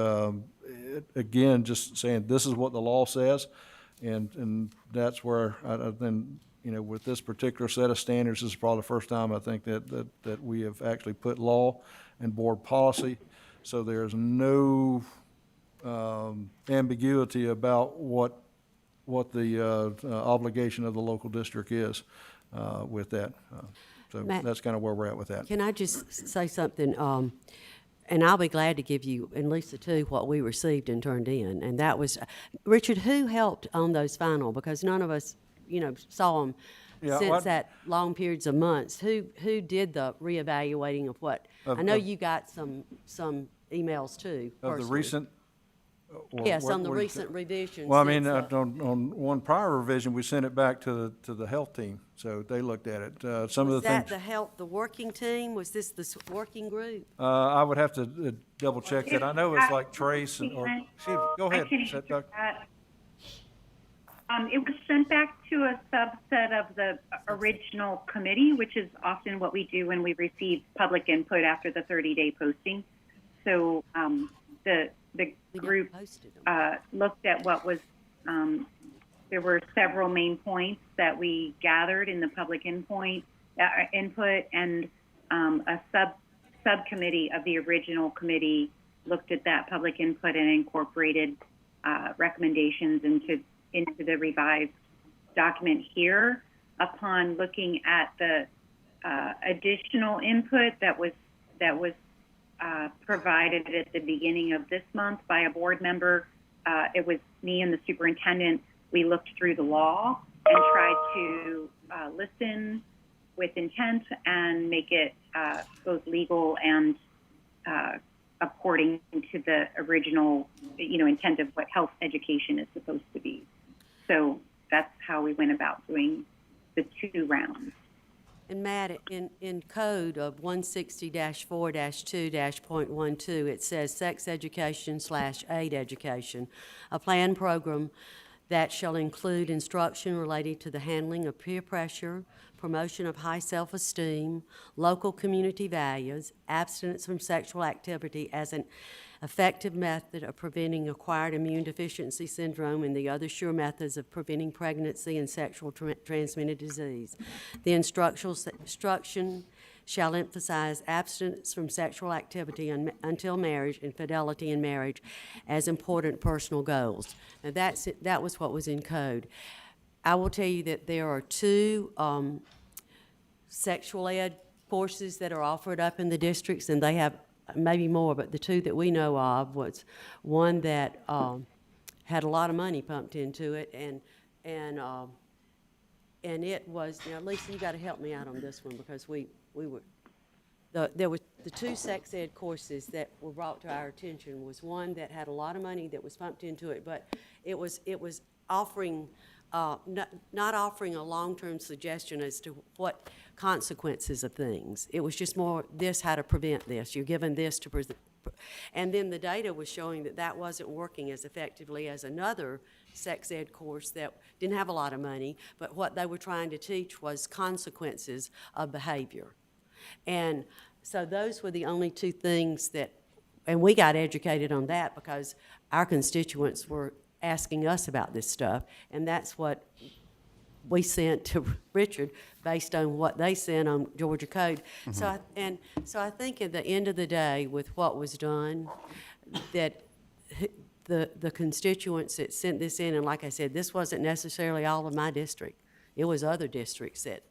again, just saying this is what the law says, and that's where I then, with this particular set of standards, this is probably the first time I think that we have actually put law and board policy, so there's no ambiguity about what the obligation of the local district is with that. So Matt, that's kind of where we're at with that. Can I just say something? And I'll be glad to give you, and Lisa too, what we received and turned in. And that was, Richard, who helped on those final? Because none of us, saw them since that long periods of months. Who did the reevaluating of what? I know you got some emails too. Of the recent? Yes, on the recent revisions. Well, I mean, on one prior revision, we sent it back to the health team, so they looked at it. Some of the things. Was that the working team? Was this the working group? I would have to double check that. I know it's like Trace or go ahead. It was sent back to a subset of the original committee, which is often what we do when we receive public input after the 30-day posting. So the group looked at what was, there were several main points that we gathered in the public input, and a subcommittee of the original committee looked at that public input and incorporated recommendations into the revised document here. Upon looking at the additional input that was provided at the beginning of this month by a board member, it was me and the superintendent. We looked through the law and tried to listen with intent and make it both legal and according to the original, intent of what health education is supposed to be. So that's how we went about doing the 2 rounds. And Matt, in code of 160-4-2-.12, it says sex education / aid education, a planned program that shall include instruction related to the handling of peer pressure, promotion of high self-esteem, local community values, abstinence from sexual activity as an effective method of preventing acquired immune deficiency syndrome and the other sure methods of preventing pregnancy and sexual transmitted disease. The instruction shall emphasize abstinence from sexual activity until marriage and fidelity in marriage as important personal goals. Now that was what was in code. I will tell you that there are 2 sexual ed courses that are offered up in the districts, and they have maybe more, but the 2 that we know of was one that had a lot of money pumped into it, and it was, Lisa, you got to help me out on this one, because we were, there was the 2 sex ed courses that were brought to our attention. Was one that had a lot of money that was pumped into it, but it was offering not offering a long-term suggestion as to what consequences of things. It was just more this, how to prevent this. You're given this to present. And then the data was showing that wasn't working as effectively as another sex ed course that didn't have a lot of money, but what they were trying to teach was consequences of behavior. And so those were the only 2 things that, and we got educated on that because our constituents were asking us about this stuff, and that's what we sent to Richard based on what they sent on Georgia Code. Mm-hmm. So I think at the end of the day, with what was done, that the constituents that sent this in, and like I said, this wasn't necessarily all of my district. It was other districts that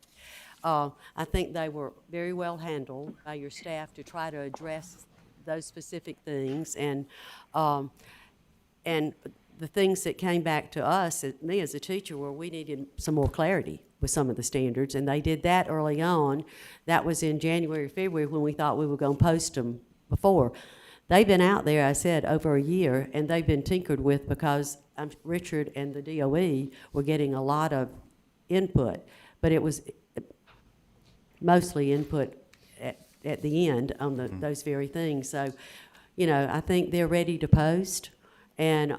I think they were very well handled by your staff to try to address those specific things, and the things that came back to us, me as a teacher, were we needed some more clarity with some of the standards, and they did that early on. That was in January, February, when we thought we were going to post them before. they've been out there, I said, over a year, and they've been tinkered with because Richard and the DOE were getting a lot of input, but it was mostly input at the end on those very things. So, you know, I think they're ready to post, and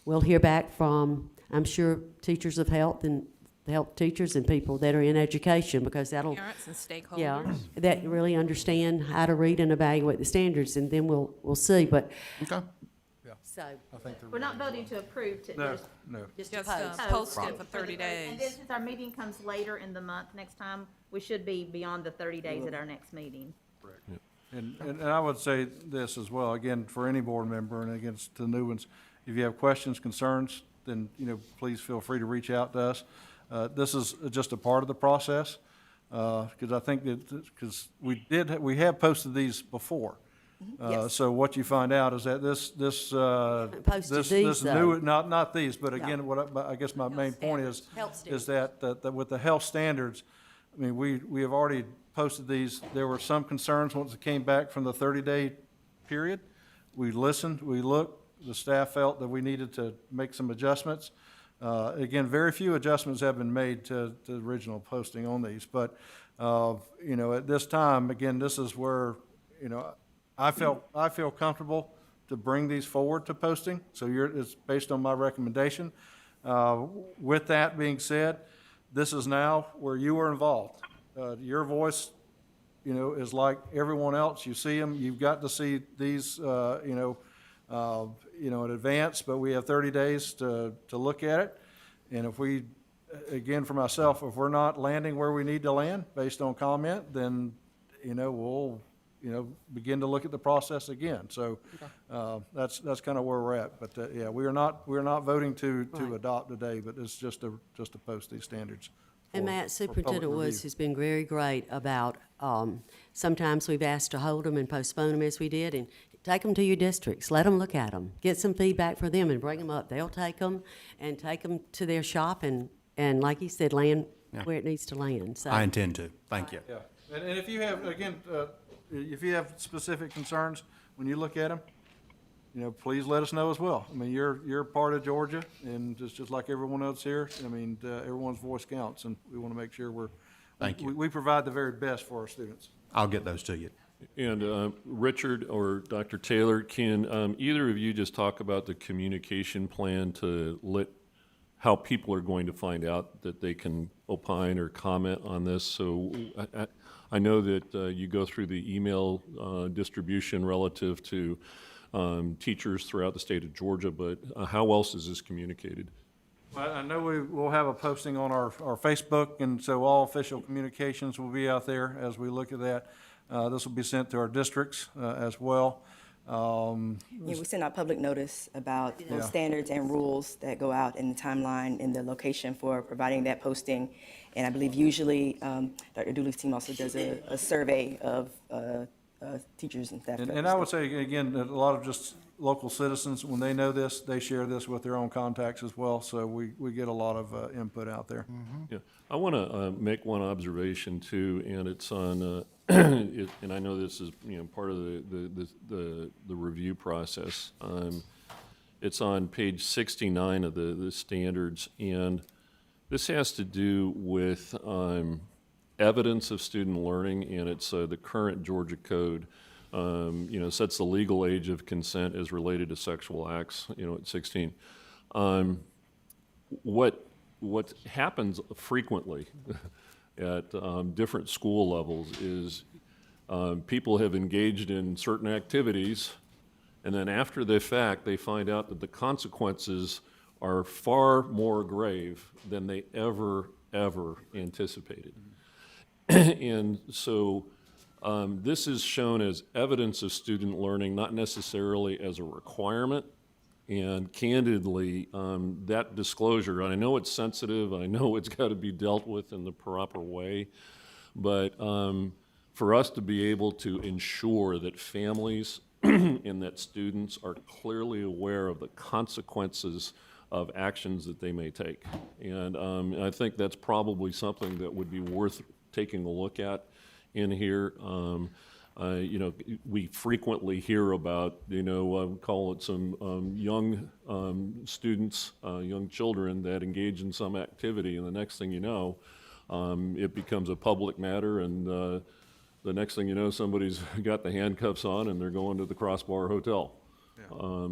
we'll hear back from, I'm sure, teachers of health and health teachers and people that are in education, because that'll Parents and stakeholders. yeah, that really understand how to read and evaluate the standards, and then we'll see. But Okay. so I think they're We're not voting to approve to. No, just- no. just Just to post. post So it for 30 And then days. since our meeting comes later in the month next time, we should be beyond the 30 days at our next meeting. And I would say this as well, again, for any board member and against the new ones, if you have questions, concerns, then, you know, please feel free to reach out to us. This is just a part of the process, because I think that, because we have posted these before. Yes. So what you find out is that this Posted these, new, though. not these, but again, I guess my main point is that with the health standards, I mean, we have already posted these. There were some concerns once it came back from the 30-day period. We listened, we looked, the staff felt that we needed to make some adjustments. Again, very few adjustments have been made to the original posting on these, but, you know, at this time, again, this is where, you know, I feel comfortable to bring these forward to posting, so it's based on my recommendation. With that being said, this is now where you are involved. Your voice, you know, is like everyone else. You see them, you've got to see these, in advance, but we have 30 days to look at it. And if we, again, for myself, if we're not landing where we need to land based on comment, then, you know, we'll, you know, begin to look at the process again. So that's kind of where we're at. But yeah, we are not voting to adopt today, but it's just to post these standards. And Matt, Superintendent Woods has been very great about, sometimes we've asked to hold them and postpone them as we did, and take them to your districts, let them look at them, get some feedback for them and bring them up. They'll take them and take them to their shop and like you said, land where it needs to land. So I intend to. Thank you. Yeah, and if you have, again, if you have specific concerns when you look at them, you know, please let us know as well. I mean, you're part of Georgia, and just like everyone else here, I mean, everyone's voice counts, and we want to make sure we provide the very best for our students. I'll get those to you. And Richard or Dr. Taylor, can either of you just talk about the communication plan to let how people are going to find out that they can opine or comment on this? So I know that you go through the email distribution relative to teachers throughout the state of Georgia, but how else is this communicated? Well, I know we will have a posting on our Facebook, and so all official communications will be out there as we look at that. This will be sent to our districts as well. Yeah, we send out public notice about those standards and rules that go out in the timeline and the location for providing that posting. And I believe usually Dr. Dooley's team also does a survey of teachers and staff. And I would say, again, that a lot of just local citizens, when they know this, they share this with their own contacts as well. So we get a lot of input out there. Yeah, I want to make one observation too, and it's on, and I know this is part of the review process. It's on page 69 of the standards, and this has to do with evidence of student learning, and it's the current Georgia code. Sets the legal age of consent as related to sexual acts, at 16. What happens frequently at different school levels is people have engaged in certain activities, and then after the fact, they find out that the consequences are far more grave than they ever anticipated. And so this is shown as evidence of student learning, not necessarily as a requirement. And candidly, that disclosure, I know it's sensitive, I know it's got to be dealt with in the proper way, but for us to be able to ensure that families and that students are clearly aware of the consequences of actions that they may take. And I think that's probably something that would be worth taking a look at in here. You know, we frequently hear about, you know, call it some young students, young children that engage in some activity, and the next thing you know, it becomes a public matter, and the next thing you know, somebody's got the handcuffs on and they're going to the Crossbar Hotel.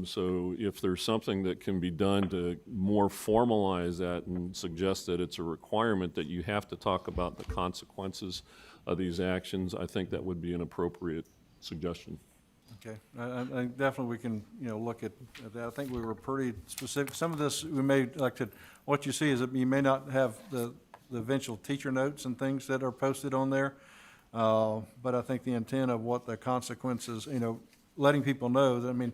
So if there's something that can be done to more formalize that and suggest that it's a requirement that you have to talk about the consequences of these actions, I think that would be an appropriate suggestion. Okay, I definitely we can, you know, look at that. I think we were pretty specific. Some of this we may like to, what you see is that you may not have the eventual teacher notes and things that are posted on there. But I think the intent of what the consequences, you know, letting people know that, I mean,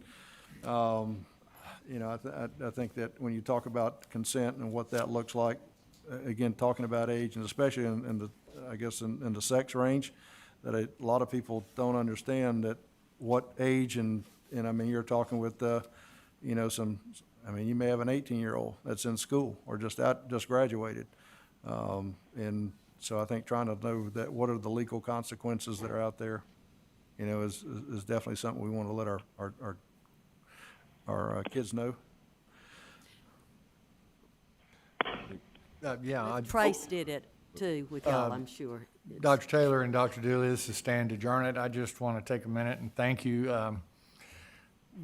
you know, I think that when you talk about consent and what that looks like, again, talking about age, and especially in the, I guess, in the sex range, that a lot of people don't understand that what age, and I mean, you're talking with, you know, I mean, you may have an 18-year-old that's in school or just graduated. And so I think trying to know that what are the legal consequences that are out there, you know, is definitely something we want to let our kids know. Trace did it too with y'all, I'm sure. Dr. Taylor and Dr. Dooley, this is Stan DeJarnett. I just want to take a minute and thank you.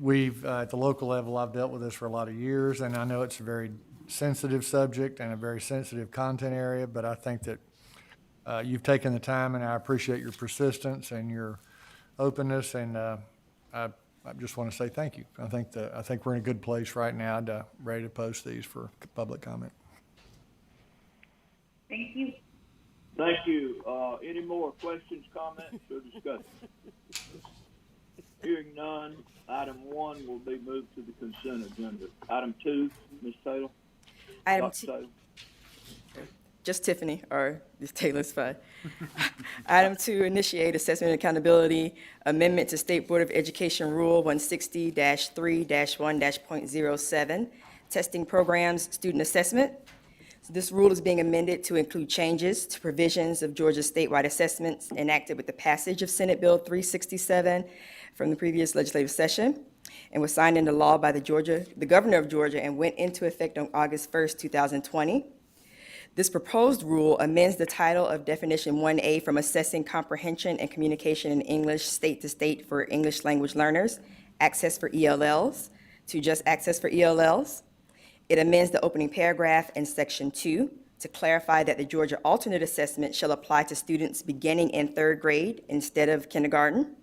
We've, at the local level, I've dealt with this for a lot of years, and I know it's a very sensitive subject and a very sensitive content area, but I think that you've taken the time, and I appreciate your persistence and your openness, and I just want to say thank you. I think we're in a good place right now ready to post these for public comment. Thank you. Thank you. Any more questions, comments, or discussion? Hearing none, item 1 will be moved to the consent agenda. Item 2, Ms. Taylor? Item Dr. Taylor? Just Tiffany, or Ms. Taylor's fine. Item 2, initiate assessment and accountability amendment to State Board of Education Rule 160-3-1-.07, testing programs, student assessment. So this rule is being amended to include changes to provisions of Georgia's statewide assessments enacted with the passage of Senate Bill 367 from the previous legislative session, and was signed into law by the governor of Georgia, and went into effect on August 1st, 2020. This proposed rule amends the title of Definition 1A from Assessing Comprehension and Communication in English State to State for English Language Learners, Access for ELLs, to just Access for ELLs. It amends the opening paragraph in Section 2 to clarify that the Georgia alternate assessment shall apply to students beginning in 3rd grade instead of kindergarten.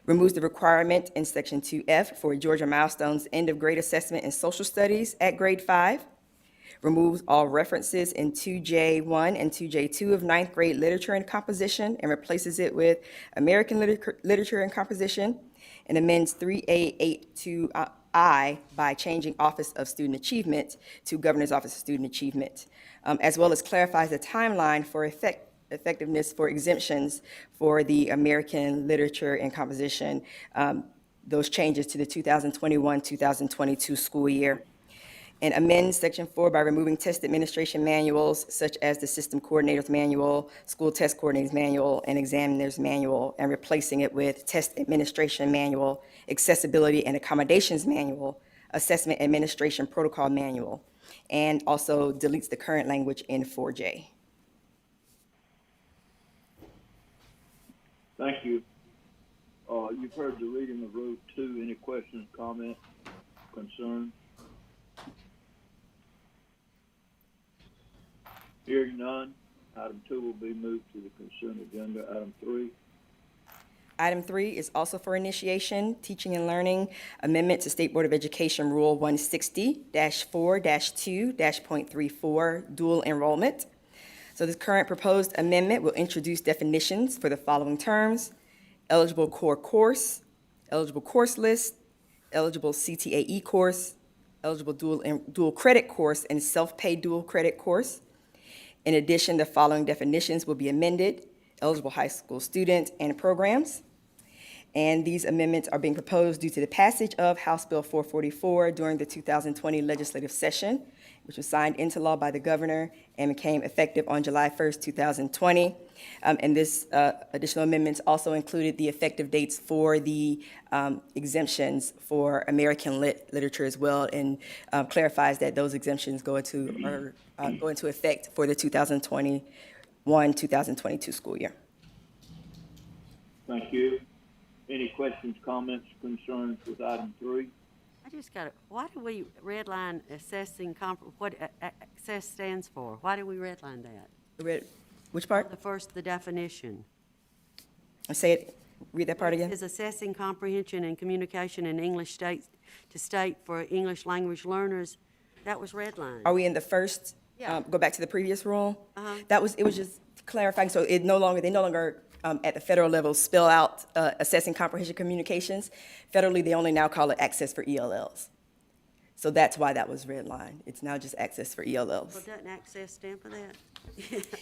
Removes the requirement in Section 2F for Georgia Milestones end of grade assessment in social studies at grade 5. Removes all references in 2J1 and 2J2 of 9th grade literature and composition and replaces it with American literature and composition, and amends 3A82I by changing Office of Student Achievement to Governor's Office of Student Achievement, as well as clarifies the timeline for effectiveness for exemptions for the American literature and composition, those changes to the 2021-2022 school year. And amends Section 4 by removing test administration manuals such as the System Coordinator's Manual, School Test Coordinator's Manual, and Examiner's Manual, and replacing it with Test Administration Manual, Accessibility and Accommodations Manual, Assessment Administration Protocol Manual, and also deletes the current language in 4J. Thank you. You've heard the reading of Rule 2. Any questions, comments, concerns? Hearing none, item 2 will be moved to the consent agenda. Item 3. Item 3 is also for initiation, teaching and learning amendment to State Board of Education Rule 160-4-2-.34 dual enrollment. So this current proposed amendment will introduce definitions for the following terms: eligible core course, eligible course list, eligible CTAE course, eligible dual credit course, and self-pay dual credit course. In addition, the following definitions will be amended: eligible high school student and programs. And these amendments are being proposed due to the passage of House Bill 444 during the 2020 legislative session, which was signed into law by the governor and became effective on July 1st, 2020. And this additional amendments also included the effective dates for the exemptions for American literature as well, and clarifies that those exemptions go into effect for the 2021-2022 school year. Thank you. Any questions, comments, concerns with item 3? I just got it. Why do we redline assessing, what access stands for? Why do we redline that? Which part? The definition. Say it, read that part again. Is assessing comprehension and communication in English state to state for English language learners. That was redlined. Are we in the first, Yeah. go back to the previous rule? Uh-huh. It was just clarifying, so they no longer at the federal level spell out assessing comprehension communications. Federally, they only now call it access for ELLs. So that's why that was redlined. It's now just access for ELLs. Well, doesn't access stand for that?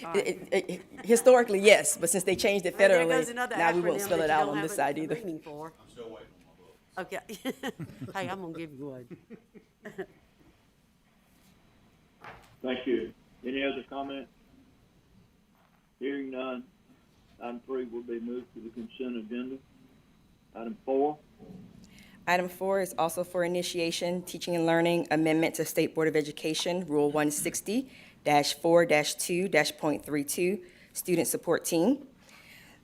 All right. Historically, yes, but since they changed it Well, there federally, goes another now we won't acronym spell that it you out don't on have this a side either. meaning for. I'm still waiting on my book. Okay. Hey, I'm gonna give you one. Thank you. Any other comments? Hearing none, item 3 will be moved to the consent agenda. Item 4. Item 4 is also for initiation, teaching and learning amendment to State Board of Education, Rule 160-4-2-.32, Student Support Team.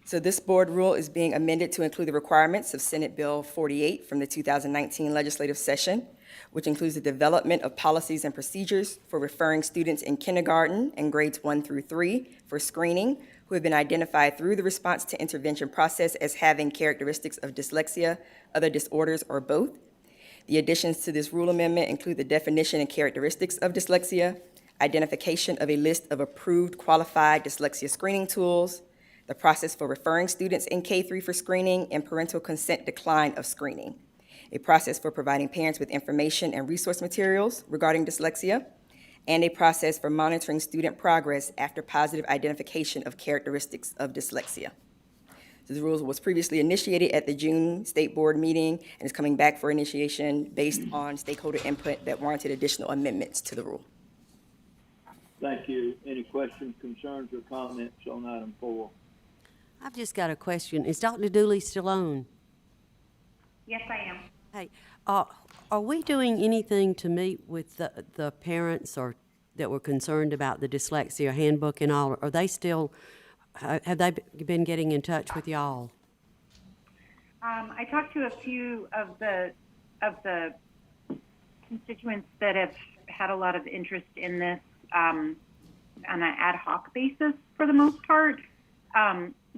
So this board rule is being amended to include the requirements of Senate Bill 48 from the 2019 legislative session, which includes the development of policies and procedures for referring students in kindergarten and grades 1 through 3 for screening who have been identified through the response to intervention process as having characteristics of dyslexia, other disorders, or both. The additions to this rule amendment include the definition and characteristics of dyslexia, identification of a list of approved qualified dyslexia screening tools, the process for referring students in K-3 for screening, and parental consent decline of screening, a process for providing parents with information and resource materials regarding dyslexia, and a process for monitoring student progress after positive identification of characteristics of dyslexia. This rule was previously initiated at the June State Board meeting and is coming back for initiation based on stakeholder input that warranted additional amendments to the rule. Thank you. Any questions, concerns, or comments on item 4? I've just got a question. Is Dr. Dooley still on? Yes, I am. Hey, are we doing anything to meet with the parents or that were concerned about the dyslexia handbook and all? Are they still, have they been getting in touch with y'all? I talked to a few of the constituents that have had a lot of interest in this on an ad hoc basis for the most part.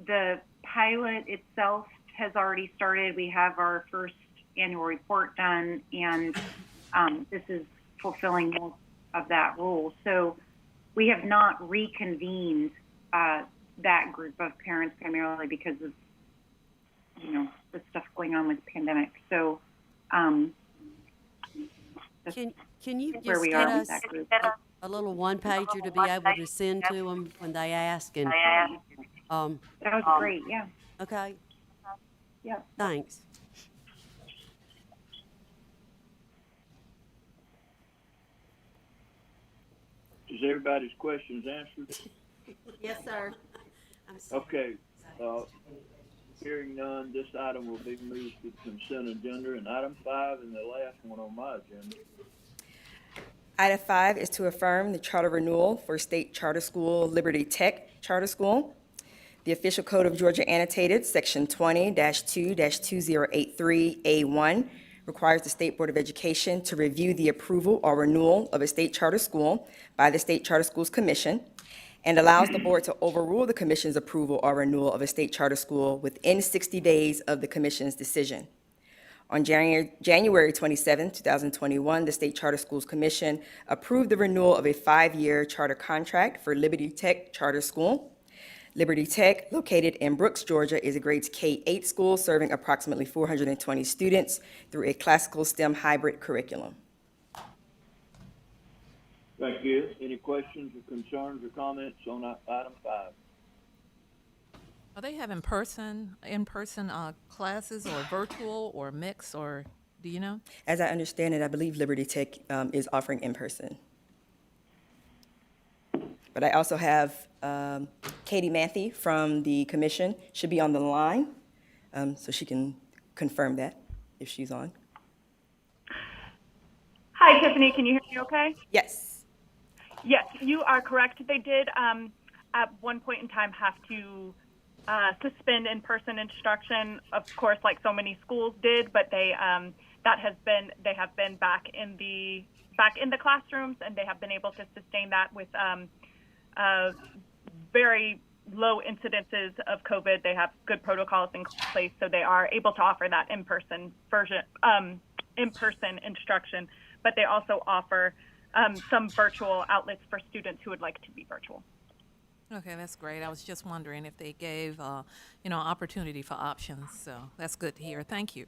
The pilot itself has already started. We have our first annual report done, and this is fulfilling most of that rule. So we have not reconvened that group of parents primarily because of, the stuff going on with the pandemic. So can you where just we get are with us that group. a little one-pager to be able to send to them when they ask? And that was great, yeah. Okay. Yeah. Thanks. Is everybody's questions answered? Yes, sir. Okay. Hearing none, this item will be moved to the consent agenda, and item 5 and the last one on my agenda. Item 5 is to affirm the charter renewal for State Charter School Liberty Tech Charter School. The Official Code of Georgia Annotated, Section 20-2-2083A1, requires the State Board of Education to review the approval or renewal of a state charter school by the State Charter Schools Commission, and allows the board to overrule the commission's approval or renewal of a state charter school within 60 days of the commission's decision. On January 27, 2021, the State Charter Schools Commission approved the renewal of a 5-year charter contract for Liberty Tech Charter School. Liberty Tech, located in Brooks, Georgia, is a grades K-8 school serving approximately 420 students through a classical STEM hybrid curriculum. Thank you. Any questions or concerns or comments on item 5? Are they having in-person classes, or virtual, or mix, or do you know? As I understand it, I believe Liberty Tech is offering in-person. But I also have Katie Matthew from the commission should be on the line, so she can confirm that if she's on. Hi, Tiffany. Can you hear me okay? Yes. Yes, you are correct. They did at one point in time have to suspend in-person instruction, of course, like so many schools did, but they have been back in the classrooms, and they have been able to sustain that with very low incidences of COVID. They have good protocols in place, so they are able to offer that in-person instruction, but they also offer some virtual outlets for students who would like to be virtual. Okay, that's great. I was just wondering if they gave, opportunity for options, so that's good to hear. Thank you.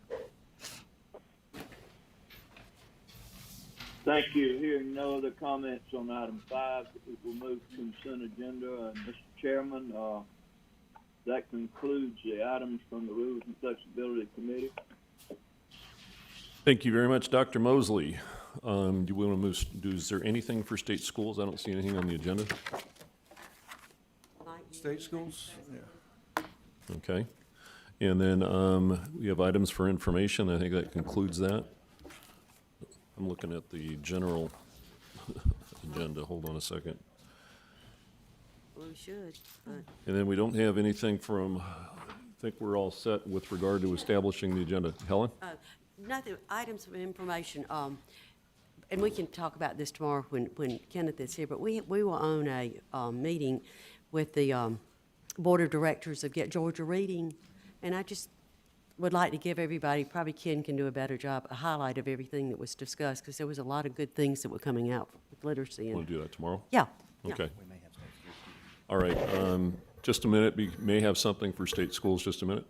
Thank you. Hearing no other comments on item 5, we will move to consent agenda. Mr. Chairman, that concludes the items from the Rules and Flexibility Committee. Thank you very much, Dr. Mosley. Do we want to move, is there anything for state schools? I don't see anything on the agenda. State schools? Yeah. Okay. And then we have items for information. I think that concludes that. I'm looking at the general agenda. Hold on a second. Well, we should. And then we don't have anything from, I think we're all set with regard to establishing the agenda. Helen? Nothing, items of information, and we can talk about this tomorrow when Kenneth is here, but we will own a meeting with the Board of Directors of Get Georgia Reading, and I just would like to give everybody, probably Ken can do a better job, a highlight of everything that was discussed, because there was a lot of good things that were coming out with literacy. Want to do that tomorrow? Yeah. Okay. All right. Just a minute. We may have something for state schools. Just a minute.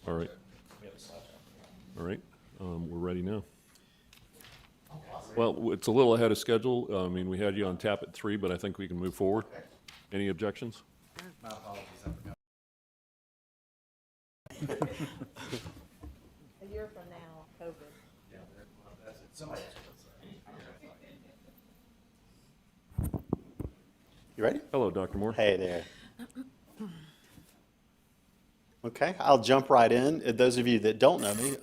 All right. All right. We're ready now. Well, it's a little ahead of schedule. I mean, we had you on tap at 3, but I think we can move forward. Any objections? My apologies, I forgot. A year from now, COVID. Yeah, that's it. Somebody else. You ready? Hello, Dr. Moore. Hey there. Okay, I'll jump right in. Those of you that don't know me,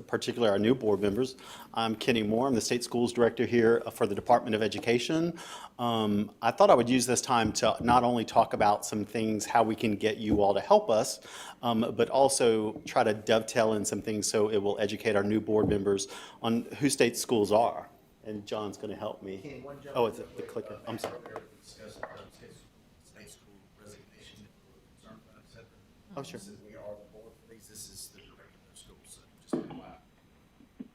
particularly our new board members, I'm Kenny Moore. I'm the State Schools Director here for the Department of Education. I thought I would use this time to not only talk about some things, how we can get you all to help us, but also try to dovetail in some things so it will educate our new board members on who state schools are. And John's going to help me. Oh, it's the clicker. I'm sorry. Oh, sure. We are the board for these. This is the director of the schools, so just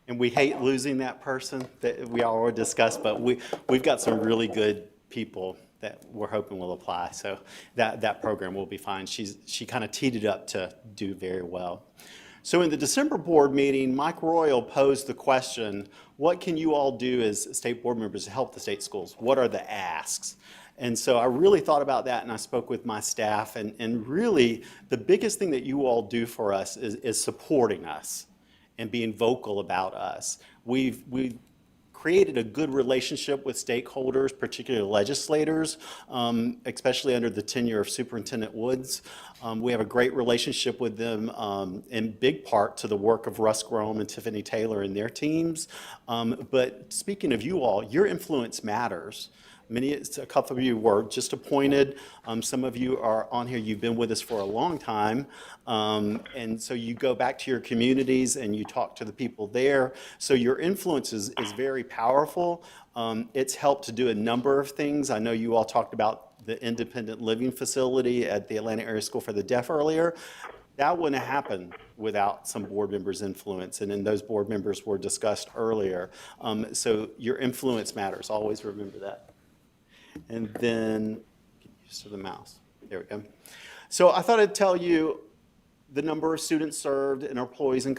and we hate losing that person that we already discussed, but we've got some really good people that we're hoping will apply. So that program will be fine. She kind of teed it up to do very well. So in the December board meeting, Mike Royal posed the question, what can you all do as state board members to help the state schools? What are the asks? And so I really thought about that, and I spoke with my staff, and really the biggest thing that you all do for us is supporting us and being vocal about us. We've created a good relationship with stakeholders, particularly legislators, especially under the tenure of Superintendent Woods. We have a great relationship with them in big part to the work of Russ Grome and Tiffany Taylor and their teams. But speaking of you all, your influence matters. A couple of you were just appointed. Some of you are on here, you've been with us for a long time. And so you go back to your communities and you talk to the people there. So your influence is very powerful. It's helped to do a number of things. I know you all talked about the independent living facility at the Atlanta Area School for the Deaf earlier. That wouldn't have happened without some board members' influence, and then those board members were discussed earlier. So your influence matters, always remember that. And then, get used to the mouse. There we go. So I thought I'd tell you the number of students served and employees and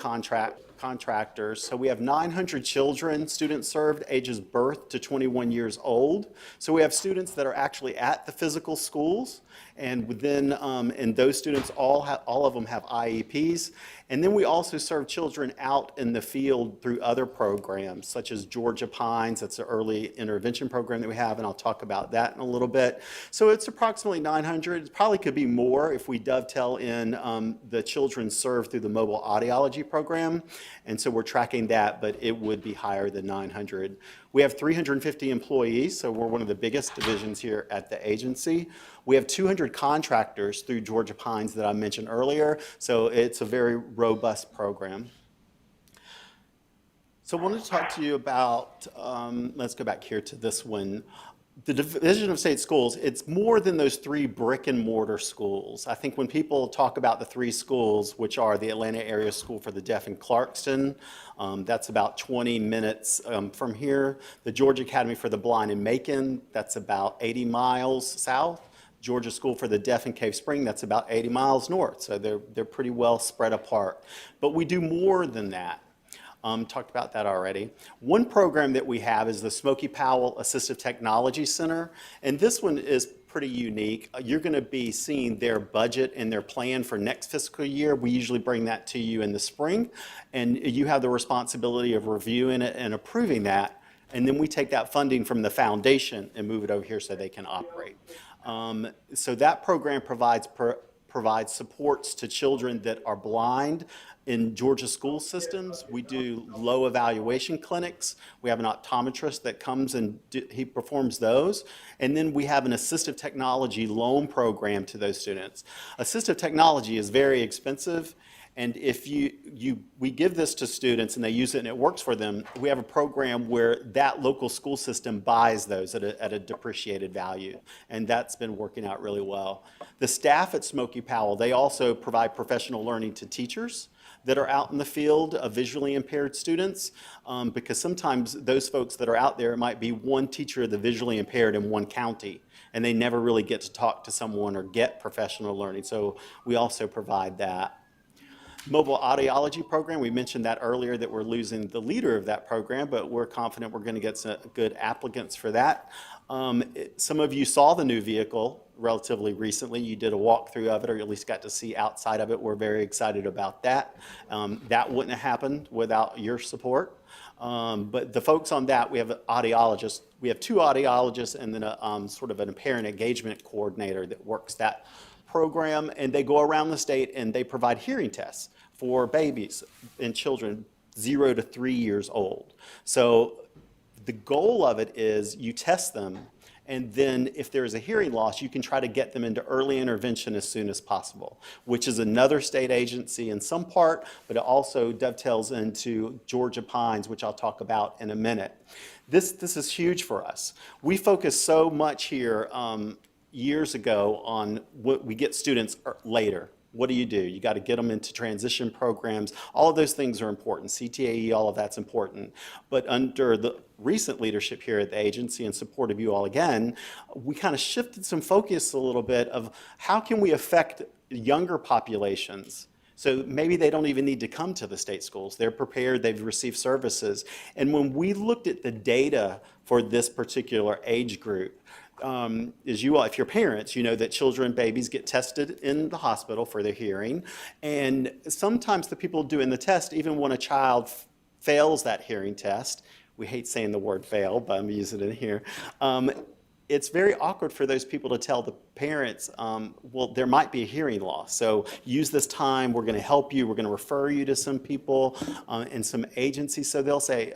contractors. So we have 900 children, students served, ages birth to 21 years old. So we have students that are actually at the physical schools, and within, and those students all of them have IEPs. And then we also serve children out in the field through other programs, such as Georgia Pines. That's an early intervention program that we have, and I'll talk about that in a little bit. So it's approximately 900. It probably could be more if we dovetail in the children served through the mobile audiology program. And so we're tracking that, but it would be higher than 900. We have 350 employees, so we're one of the biggest divisions here at the agency. We have 200 contractors through Georgia Pines that I mentioned earlier, so it's a very robust program. So I wanted to talk to you about, let's go back here to this one. The Division of State Schools, it's more than those 3 brick and mortar schools. I think when people talk about the 3 schools, which are the Atlanta Area School for the Deaf in Clarkston, that's about 20 minutes from here. The Georgia Academy for the Blind in Macon, that's about 80 miles south. Georgia School for the Deaf in Cave Spring, that's about 80 miles north. So they're pretty well spread apart. But we do more than that. Talked about that already. One program that we have is the Smokey Powell Assistive Technology Center, and this one is pretty unique. You're going to be seeing their budget and their plan for next fiscal year. We usually bring that to you in the spring, and you have the responsibility of reviewing it and approving that, and then we take that funding from the foundation and move it over here so they can operate. So that program provides supports to children that are blind in Georgia school systems. We do low evaluation clinics. We have an optometrist that comes and he performs those. And then we have an assistive technology loan program to those students. Assistive technology is very expensive. And if we give this to students and they use it and it works for them, we have a program where that local school system buys those at a depreciated value. And that's been working out really well. The staff at Smokey Powell, they also provide professional learning to teachers that are out in the field of visually impaired students, because sometimes those folks that are out there, it might be one teacher of the visually impaired in one county, and they never really get to talk to someone or get professional learning. So we also provide that. Mobile audiology program, we mentioned that earlier that we're losing the leader of that program, but we're confident we're going to get some good applicants for that. Some of you saw the new vehicle relatively recently. You did a walkthrough of it, or at least got to see outside of it. We're very excited about that. That wouldn't have happened without your support. But the folks on that, we have audiologists. We have 2 audiologists and then a sort of an parent engagement coordinator that works that program, and they go around the state and they provide hearing tests for babies and children 0 to 3 years old. So the goal of it is you test them, and then if there's a hearing loss, you can try to get them into early intervention as soon as possible, which is another state agency in some part, but it also dovetails into Georgia Pines, which I'll talk about in a minute. This is huge for us. We focus so much here years ago on what we get students later. What do? You got to get them into transition programs. All of those things are important. CTAE, all of that's important. But under the recent leadership here at the agency and support of you all again, we kind of shifted some focus a little bit of how can we affect younger populations. So maybe they don't even need to come to the state schools. They're prepared, they've received services. And when we looked at the data for this particular age group, if you're parents, you know that babies get tested in the hospital for their hearing. And sometimes the people doing the test, even when a child fails that hearing test, we hate saying the word fail, but I'm using it here. It's very awkward for those people to tell the parents, well, there might be a hearing loss. So use this time, we're going to help you, we're going to refer you to some people and some agencies. So they'll say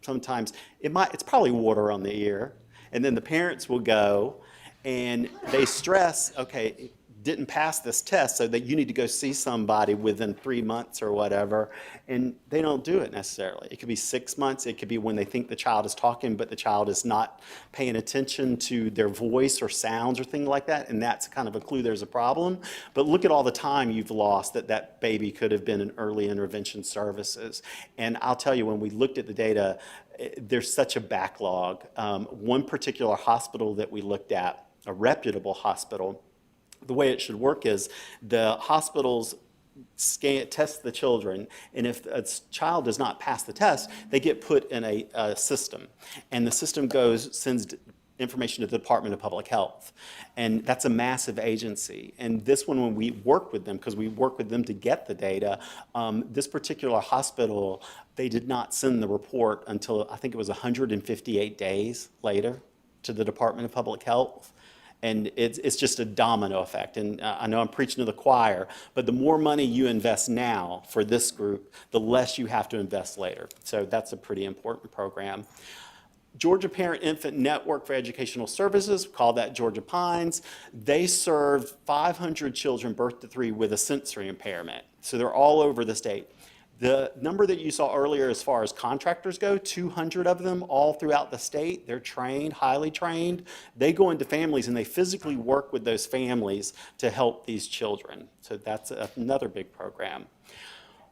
sometimes, it's probably water on the ear. And then the parents will go and they stress, okay, didn't pass this test, so that you need to go see somebody within 3 months or whatever. And they don't do it necessarily. It could be 6 months. It could be when they think the child is talking, but the child is not paying attention to their voice or sounds or things like that. And that's kind of a clue there's a problem. But look at all the time you've lost that baby could have been in early intervention services. And I'll tell you, when we looked at the data, there's such a backlog. One particular hospital that we looked at, a reputable hospital, the way it should work is the hospitals test the children, and if a child does not pass the test, they get put in a system, and the system sends information to the Department of Public Health, and that's a massive agency. And this one, when we work with them, because we work with them to get the data, this particular hospital, they did not send the report until I think it was 158 days later to the Department of Public Health. And it's just a domino effect. And I know I'm preaching to the choir, but the more money you invest now for this group, the less you have to invest later. So that's a pretty important program. Georgia Parent Infant Network for Educational Services, we call that Georgia Pines. They serve 500 children birth to 3 with a sensory impairment. So they're all over the state. The number that you saw earlier as far as contractors go, 200 of them all throughout the state. They're trained, highly trained. They go into families and they physically work with those families to help these children. So that's another big program.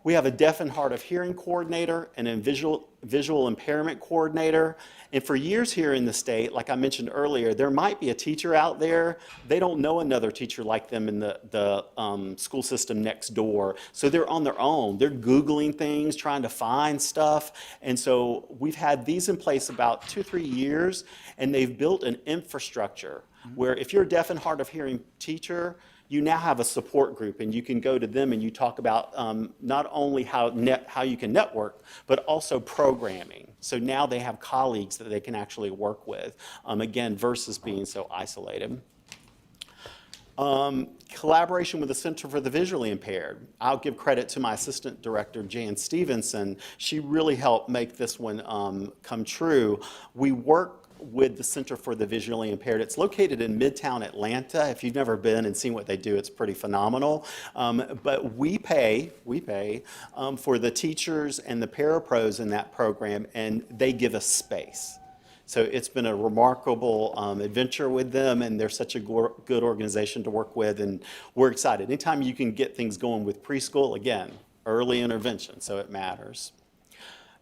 We have a deaf and hard of hearing coordinator and a visual impairment coordinator. And for years here in the state, like I mentioned earlier, there might be a teacher out there. They don't know another teacher like them in the school system next door. So they're on their own. They're Googling things, trying to find stuff. And so we've had these in place about 2 or 3 years, and they've built an infrastructure where if you're a deaf and hard of hearing teacher, you now have a support group, and you can go to them and you talk about not only how you can network, but also programming. So now they have colleagues that they can actually work with, again, versus being so isolated. Collaboration with the Center for the Visually Impaired. I'll give credit to my assistant director, Jan Stevenson. She really helped make this one come true. We work with the Center for the Visually Impaired. It's located in Midtown Atlanta. If you've never been and seen what they do, it's pretty phenomenal. But we pay for the teachers and the parapros in that program, and they give us space. So it's been a remarkable adventure with them, and they're such a good organization to work with, and we're excited. Anytime you can get things going with preschool, again, early intervention, so it matters.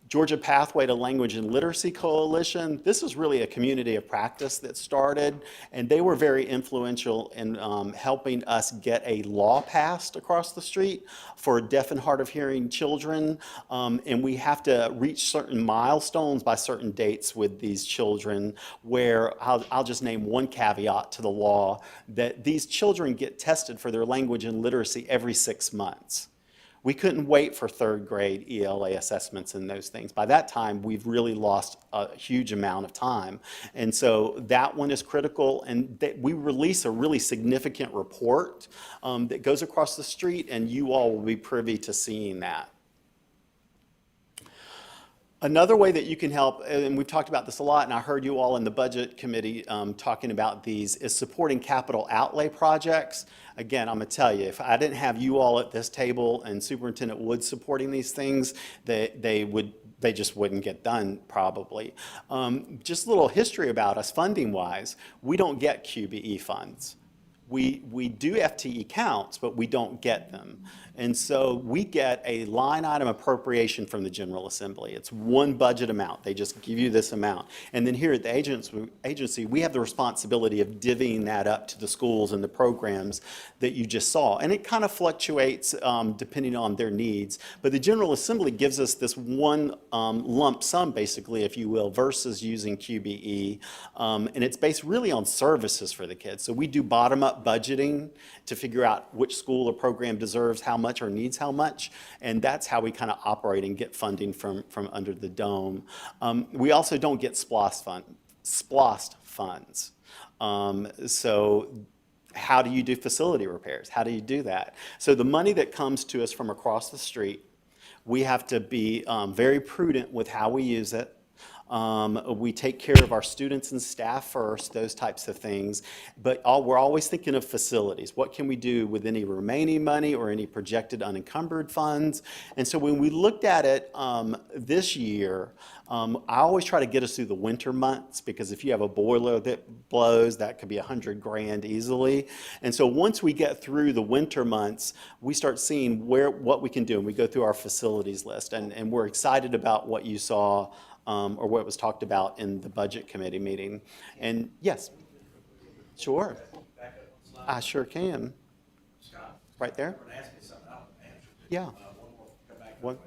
Georgia Pathway to Language and Literacy Coalition. This is really a community of practice that started, and they were very influential in helping us get a law passed across the street for deaf and hard of hearing children. And we have to reach certain milestones by certain dates with these children, where I'll just name one caveat to the law, that these children get tested for their language and literacy every 6 months. We couldn't wait for 3rd grade ELA assessments and those things. By that time, we've really lost a huge amount of time. And so that one is critical. And we release a really significant report that goes across the street, and you all will be privy to seeing that. Another way that you can help, and we've talked about this a lot, and I heard you all in the budget committee talking about these, is supporting capital outlay projects. Again, I'm going to tell you, if I didn't have you all at this table and Superintendent Wood supporting these things, they just wouldn't get done probably. Just a little history about us funding-wise, we don't get QBE funds. We do FTE counts, but we don't get them. And so we get a line item appropriation from the General Assembly. It's one budget amount. They just give you this amount. And then here at the agency, we have the responsibility of divvying that up to the schools and the programs that you just saw. And it kind of fluctuates depending on their needs. But the General Assembly gives us this one lump sum, basically, if you will, versus using QBE. And it's based really on services for the kids. So we do bottom-up budgeting to figure out which school or program deserves how much or needs how much, and that's how we kind of operate and get funding from under the dome. We also don't get SPLOST funds. So how do you do facility repairs? How do you do that? So the money that comes to us from across the street, we have to be very prudent with how we use it. We take care of our students and staff first, those types of things. But we're always thinking of facilities. What can we do with any remaining money or any projected unencumbered funds? And so when we looked at it this year, I always try to get us through the winter months, because if you have a boiler that blows, that could be $100 grand easily. And so once we get through the winter months, we start seeing what we can do, and we go through our facilities list. And we're excited about what you saw or what was talked about in the budget committee meeting. And yes, sure, I sure can. Right there. Yeah. One more, come back What?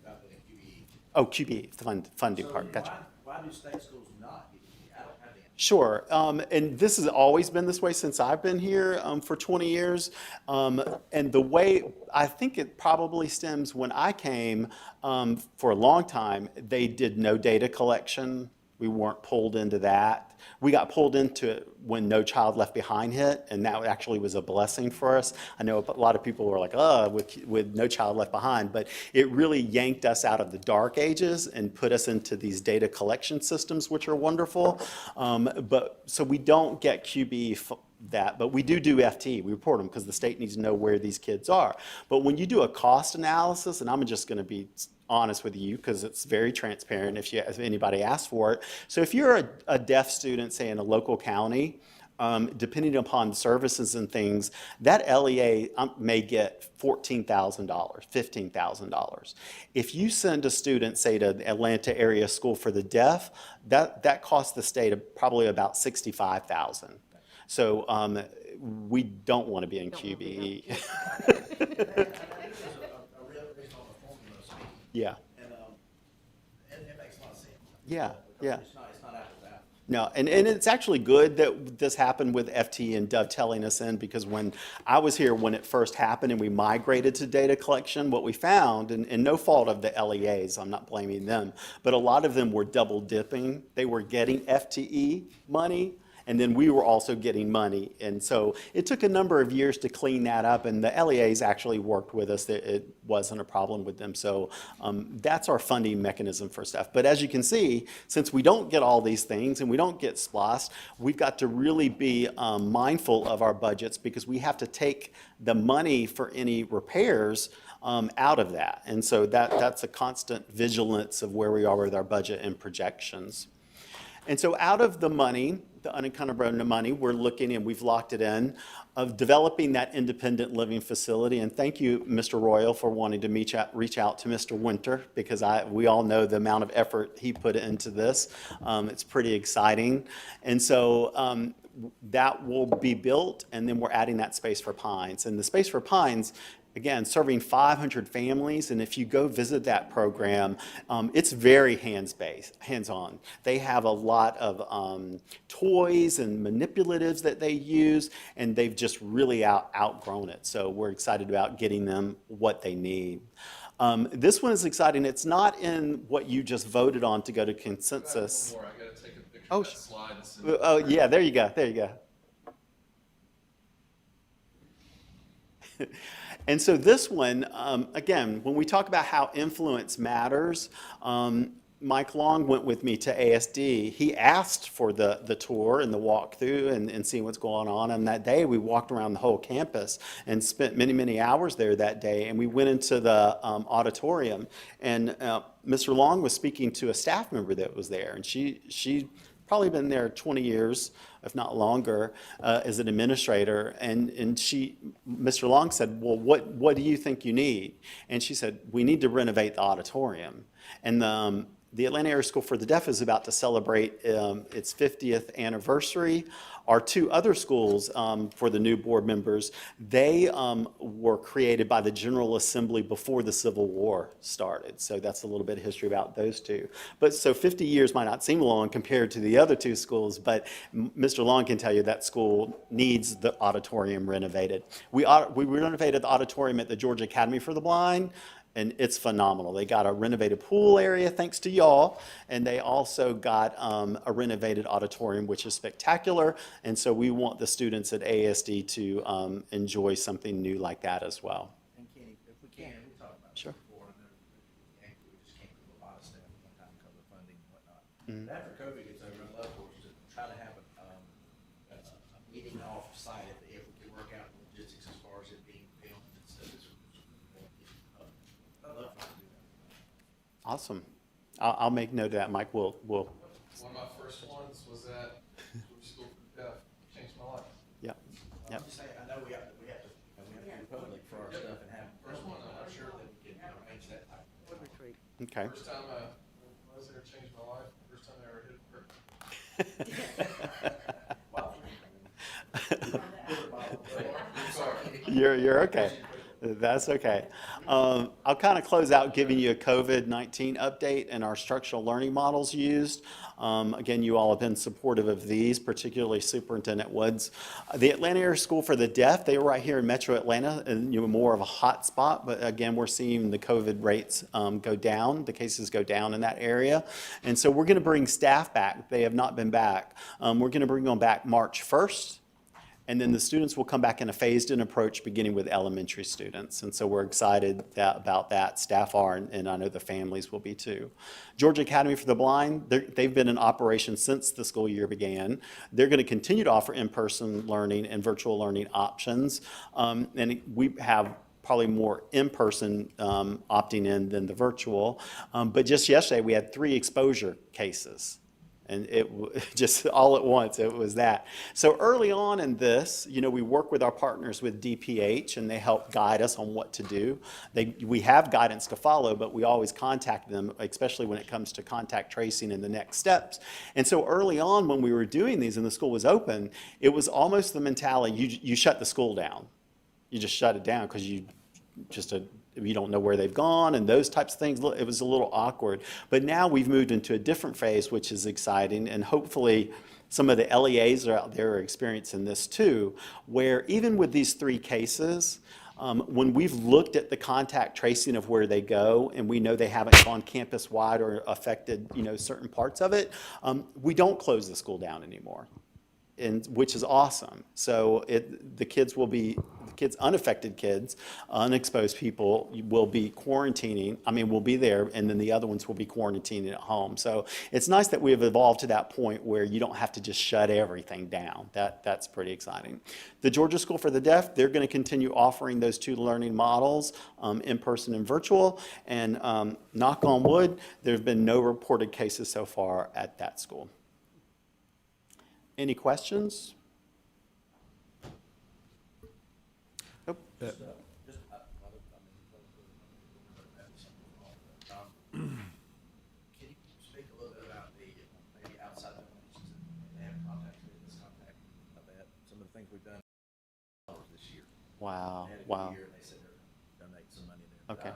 about the QBE. Oh, QBE, the funding So part, gotcha. why do state schools not get QBE? I don't have the answer. Sure, and this has always been this way since I've been here for 20 years. And the way, I think it probably stems when I came for a long time, they did no data collection. We weren't pulled into that. We got pulled into it when No Child Left Behind hit, and that actually was a blessing for us. I know a lot of people were like, oh, with No Child Left Behind, but it really yanked us out of the dark ages and put us into these data collection systems, which are wonderful. But so we don't get QBE that, but we do FT. We report them because the state needs to know where these kids are. But when you do a cost analysis, and I'm just going to be honest with you because it's very transparent if anybody asks for it. So if you're a deaf student, say in a local county, depending upon services and things, that LEA may get $14,000, $15,000. If you send a student, say, to the Atlanta area school for the deaf, that costs the state probably about $65,000. So we don't want to be in QBE. Yeah. And it makes a lot of sense. Yeah, yeah. It's not apples to apples. No, and it's actually good that this happened with FT and dovetailing us in, because when I was here when it first happened and we migrated to data collection, what we found, and no fault of the LEAs, I'm not blaming them, but a lot of them were double dipping. They were getting FTE money, and then we were also getting money. And so it took a number of years to clean that up, and the LEAs actually worked with us. It wasn't a problem with them. So that's our funding mechanism for stuff. But as you can see, since we don't get all these things and we don't get SPLOST, we've got to really be mindful of our budgets, because we have to take the money for any repairs out of that. And so that's a constant vigilance of where we are with our budget and projections. And so out of the money, the unencumbered money, we're looking, and we've locked it in, of developing that independent living facility. And thank you, Mr. Royal, for wanting to reach out to Mr. Winter, because we all know the amount of effort he put into this. It's pretty exciting. And so that will be built, and then we're adding that space for Pines. And the space for Pines, again, serving 500 families, and if you go visit that program, it's very hands-on. They have a lot of toys and manipulatives that they use, and they've just really outgrown it. So we're excited about getting them what they need. This one is exciting. It's not in what you just voted on to go to consensus. I gotta take a picture of that slide and send it. Oh, yeah, there you go, there you go. And so this one, again, when we talk about how influence matters, Mike Long went with me to ASD. He asked for the tour and the walkthrough and seeing what's going on. And that day, we walked around the whole campus and spent many, many hours there that day. And we went into the auditorium. And Mr. Long was speaking to a staff member that was there. And she probably been there 20 years, if not longer, as an administrator. And Mr. Long said, well, what do you think you need? And she said, we need to renovate the auditorium. And the Atlanta Area School for the Deaf is about to celebrate its 50th anniversary. Our two other schools, for the new board members, they were created by the General Assembly before the Civil War started. So that's a little bit of history about those two. But so 50 years might not seem long compared to the other two schools, but Mr. Long can tell you that school needs the auditorium renovated. We renovated the auditorium at the Georgia Academy for the Blind, and it's phenomenal. They got a renovated pool area thanks to y'all, and they also got a renovated auditorium, which is spectacular. And so we want the students at ASD to enjoy something new like that as well. And Kenny, if we can, we talked about Sure. this before, and we just can't do a lot of stuff at one time because of funding and whatnot. Mhm. But after COVID gets over, I'd love for us to try to have a meeting off-site if we can work out logistics as far as it being filmed and stuff. I'd love for us to do that. Awesome. I'll make note of that, Mike. We'll. One of my first ones was at School for the Deaf. Changed my life. Yeah. I'm just saying, I know we have to be public for our stuff and have. First one, I'm sure that we can arrange that type of retreat. Okay. First time I was there, changed my life. First time I ever hit a brick. You're okay. That's okay. I'll kind of close out giving you a COVID-19 update and our structural learning models used. Again, you all have been supportive of these, particularly Superintendent Woods. The Atlanta Area School for the Deaf, they were right here in Metro Atlanta, and more of a hot spot, but again, we're seeing the COVID rates go down, the cases go down in that area. And so we're going to bring staff back. They have not been back. We're going to bring them back March 1st. And then the students will come back in a phased-in approach, beginning with elementary students. And so we're excited about that. Staff are, and I know the families will be too. Georgia Academy for the Blind, they've been in operation since the school year began. They're going to continue to offer in-person learning and virtual learning options. And we have probably more in-person opting in than the virtual. But just yesterday, we had 3 exposure cases. And just all at once, it was that. So early on in this, we work with our partners with DPH, and they help guide us on what to do. We have guidance to follow, but we always contact them, especially when it comes to contact tracing and the next steps. And so early on, when we were doing these and the school was open, it was almost the mentality, you shut the school down. You just shut it down because you don't know where they've gone and those types of things. It was a little awkward. But now we've moved into a different phase, which is exciting. And hopefully some of the LEAs are out there are experiencing this too, where even with these 3 cases, when we've looked at the contact tracing of where they go and we know they haven't gone campus-wide or affected certain parts of it, we don't close the school down anymore. Which is awesome. So unaffected kids, unexposed people will be quarantining. Will be there, and then the other ones will be quarantining at home. So it's nice that we have evolved to that point where you don't have to just shut everything down. That's pretty exciting. The Georgia School for the Deaf, they're going to continue offering those 2 learning models, in person and virtual. And knock on wood, there have been no reported cases so far at that school. Any questions? Nope. Can you speak a little bit about maybe outside the donations that they have contact with this contact about some of the things we've done this year? Wow. They had a Wow. good year, and they said they're going to donate some money there. Okay.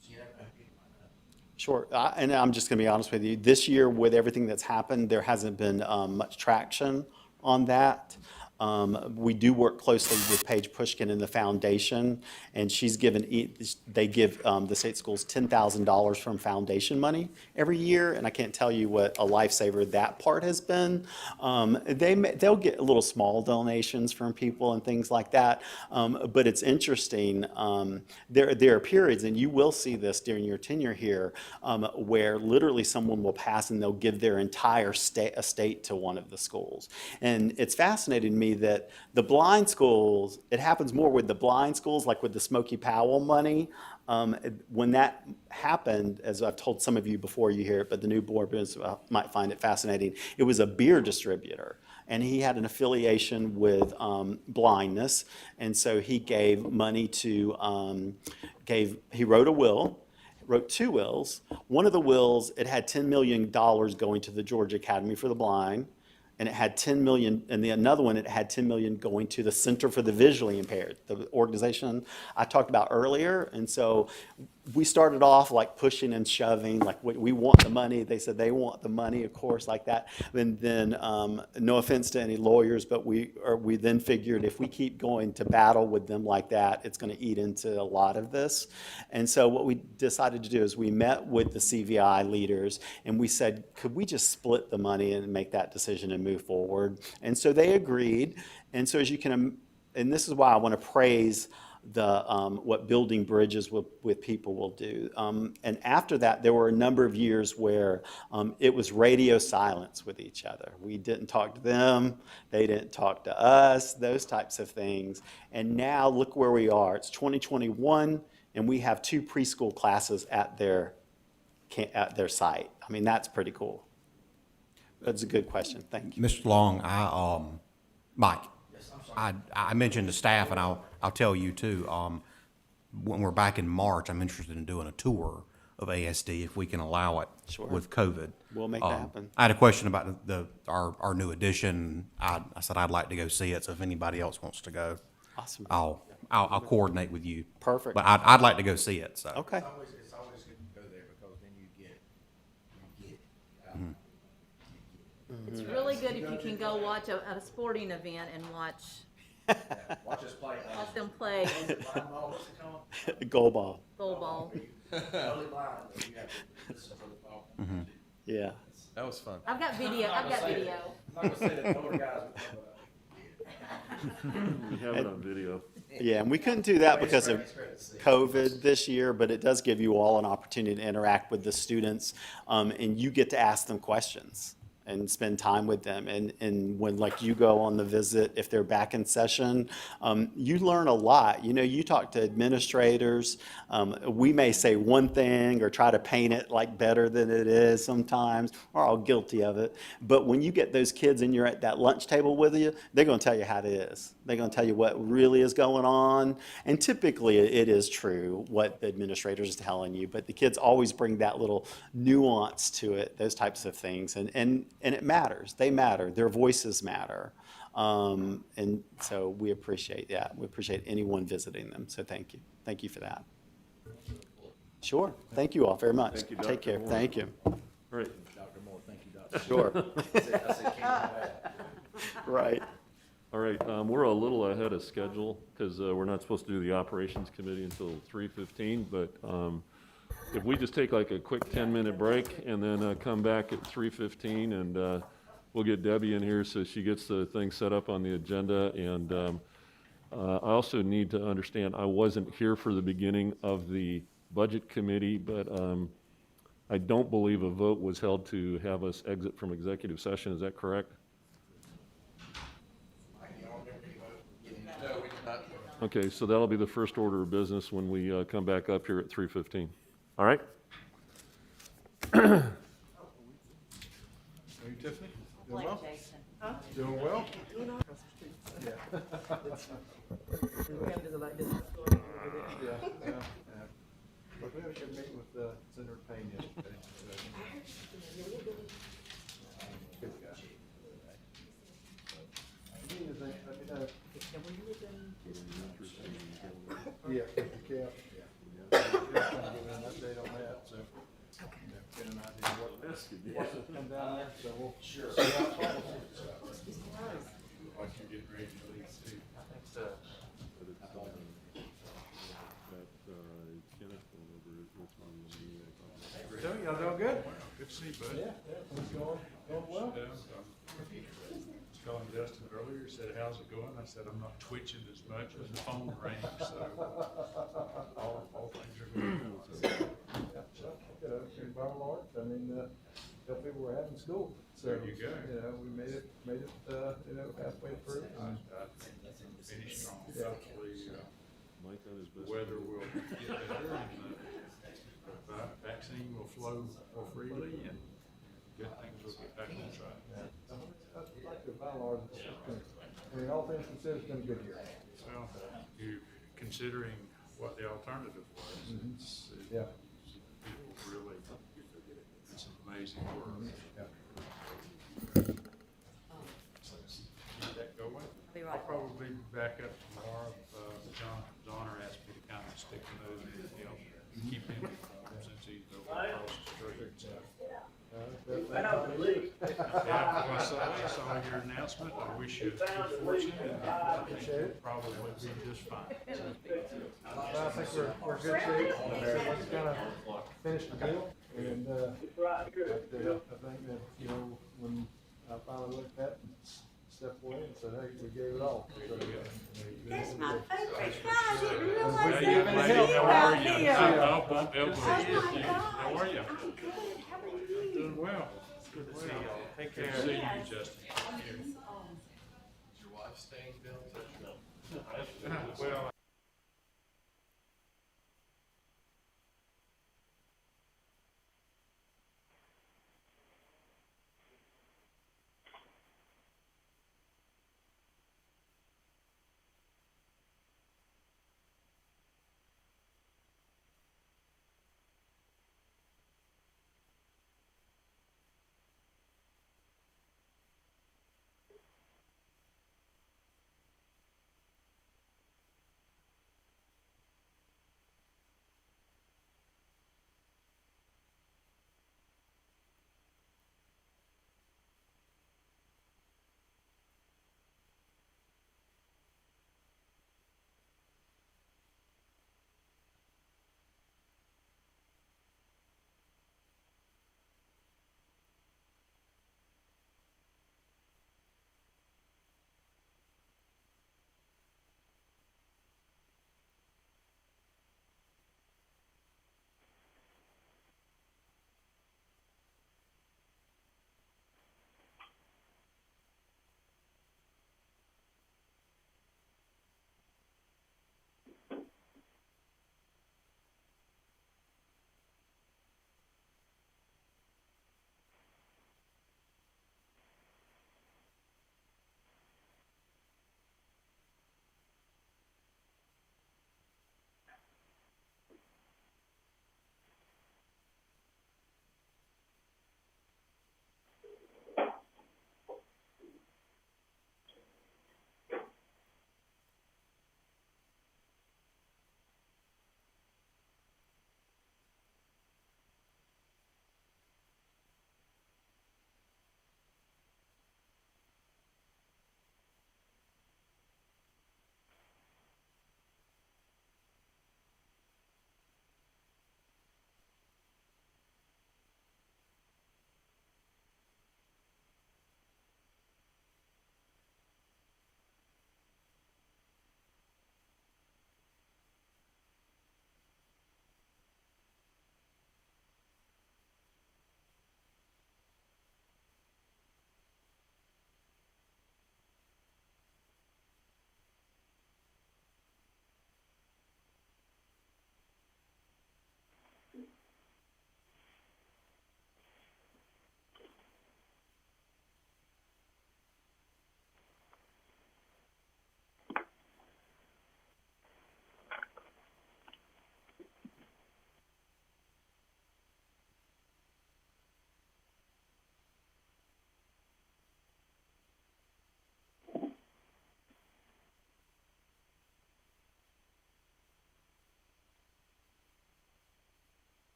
So you never know, people might not. Sure, and I'm just going to be honest with you. This year, with everything that's happened, there hasn't been much traction on that. We do work closely with Paige Pushkin in the foundation, and they give the state schools $10,000 from foundation money every year, and I can't tell you what a lifesaver that part has been. They'll get little small donations from people and things like that, but it's interesting. There are periods, and you will see this during your tenure here, where literally someone will pass and they'll give their entire estate to one of the schools. And it's fascinating to me that the blind schools, it happens more with the blind schools, like with the Smokey Powell money. When that happened, as I've told some of you before you hear it, but the new board members might find it fascinating, it was a beer distributor. And he had an affiliation with blindness. And so he gave money to, he wrote a will, wrote 2 wills. One of the wills, it had $10 million going to the Georgia Academy for the Blind. And it had 10 million, and another one, it had 10 million going to the Center for the Visually Impaired, the organization I talked about earlier. And so we started off like pushing and shoving, like we want the money. They said they want the money, of course, like that. And then, no offense to any lawyers, but we then figured if we keep going to battle with them like that, it's going to eat into a lot of this. And so what we decided to do is we met with the CVI leaders and we said, could we just split the money and make that decision and move forward? And so they agreed. And so as you can, and this is why I want to praise what building bridges with people will do. And after that, there were a number of years where it was radio silence with each other. We didn't talk to them, they didn't talk to us, those types of things. And now look where we are. It's 2021, and we have 2 preschool classes at their site. That's pretty cool. That's a good question. Thank you. Mr. Long, Mike, I mentioned to staff, and I'll tell you too, when we're back in March, I'm interested in doing a tour of ASD if we can allow it. Sure. With COVID. We'll make that happen. I had a question about our new addition. I said I'd like to go see it, so if anybody else wants to go. Awesome. I'll coordinate with you. Perfect. But I'd like to go see it, so. Okay. It's always good to go there because then you get it. It's really good if you can go watch a sporting event and watch Watch us play. watch them play Goal ball. goal ball. Totally blind, but you have to listen to the ball. Yeah. That was fun. I've got video. I'm not gonna say that the older guys would come up. We have it on video. Yeah, and we couldn't do that because of COVID this year, but it does give you all an opportunity to interact with the students, and you get to ask them questions and spend time with them. And when like you go on the visit, if they're back in session, you learn a lot. You know, you talk to administrators. We may say one thing or try to paint it like better than it is sometimes. We're all guilty of it. But when you get those kids and you're at that lunch table with you, they're going to tell you how it is. They're going to tell you what really is going on. And typically it is true what the administrator is telling you, but the kids always bring that little nuance to it, those types of things. And it matters. They matter. Their voices matter. And so we appreciate that. We appreciate anyone visiting them. So thank you. Thank you for that. Sure. Thank you all very much. Thank you, Take care. Moore. Thank you. All right. Dr. Moore, thank you, Dr. Sure. I said, can't go back. Right. All right, we're a little ahead of schedule because we're not supposed to do the operations committee until 3:15, but if we just take like a quick 10-minute break and then come back at 3:15 and we'll get Debbie in here so she gets the thing set up on the agenda. And I also need to understand, I wasn't here for the beginning of the budget committee, but I don't believe a vote was held to have us exit from executive session. Is that correct? No, we did not. Okay, so that'll be the first order of business when we come back up here at 3:15. All right? Are you Tiffany? Doing well? Doing well? Yeah. Yeah. But we had a good meeting with Senator Payne yesterday. Good guy. Let me know. Yeah, yeah. Trying to give an update on that, so. Get an idea of what's come down there, so we'll. Sure. See how it falls. Like you're getting ready to leave too. I think so. So, y'all doing good? Good to see you, bud. Yeah, it's going well. Was calling Dustin earlier, said, how's it going? I said, I'm not twitching as much as the phone rings, so all things are going well. So, you know, and by and large, I mean, tell people we're having school. So, There you go. You know, we made it, you know, halfway through. And, Finish strong. Yeah. Hopefully, Mike on his the best. weather will get better and the vaccine will flow more freely and good things will get back on track. I'd like to, by and large, it's just been, I mean, all things considered, it's been a good year. Well, you, considering what the alternative was, it's, Yeah. people really, it's amazing work. Yeah. So, keep that going. Be right I'll probably be back up tomorrow. John Donner asked me to kind of stick a nose in and help keep him since he's over across the street. So, yeah, I saw your announcement. I wish you good fortune and I think you'll probably be just fine. So, I think we're good shape. Let's kind of finish the deal. And, I think that, you know, when I finally looked at it, stepped away and said, hey, we gave it all. So, That's my favorite. I didn't realize How that. you, lady? How are you? I won't be able to Oh, get you. How are you? Doing well. Good to see y'all. Take care. Good to see you, Justin. Take care. Is your wife staying down there? Well,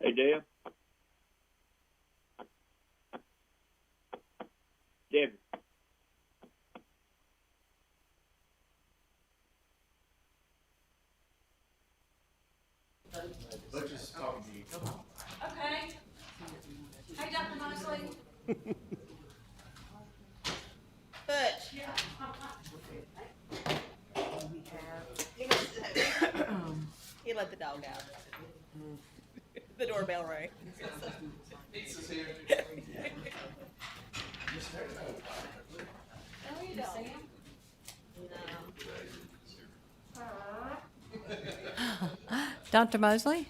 Hey, Deb? Deb? Butch is talking to you. Okay. Hey, Dr. Mosley. Butch. He let the dog out. The doorbell rang. Lisa's here. No, you don't. Dr. Mosley?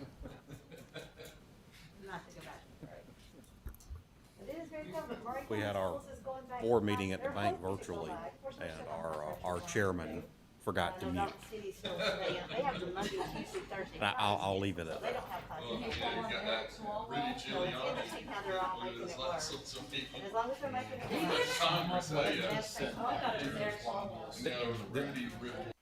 We had our board meeting at the bank virtually, and our chairman forgot to mute. I'll leave it at that. Rudy Giuliani. This last one, so people. As long as they're making it. Congress, no, Rudy really.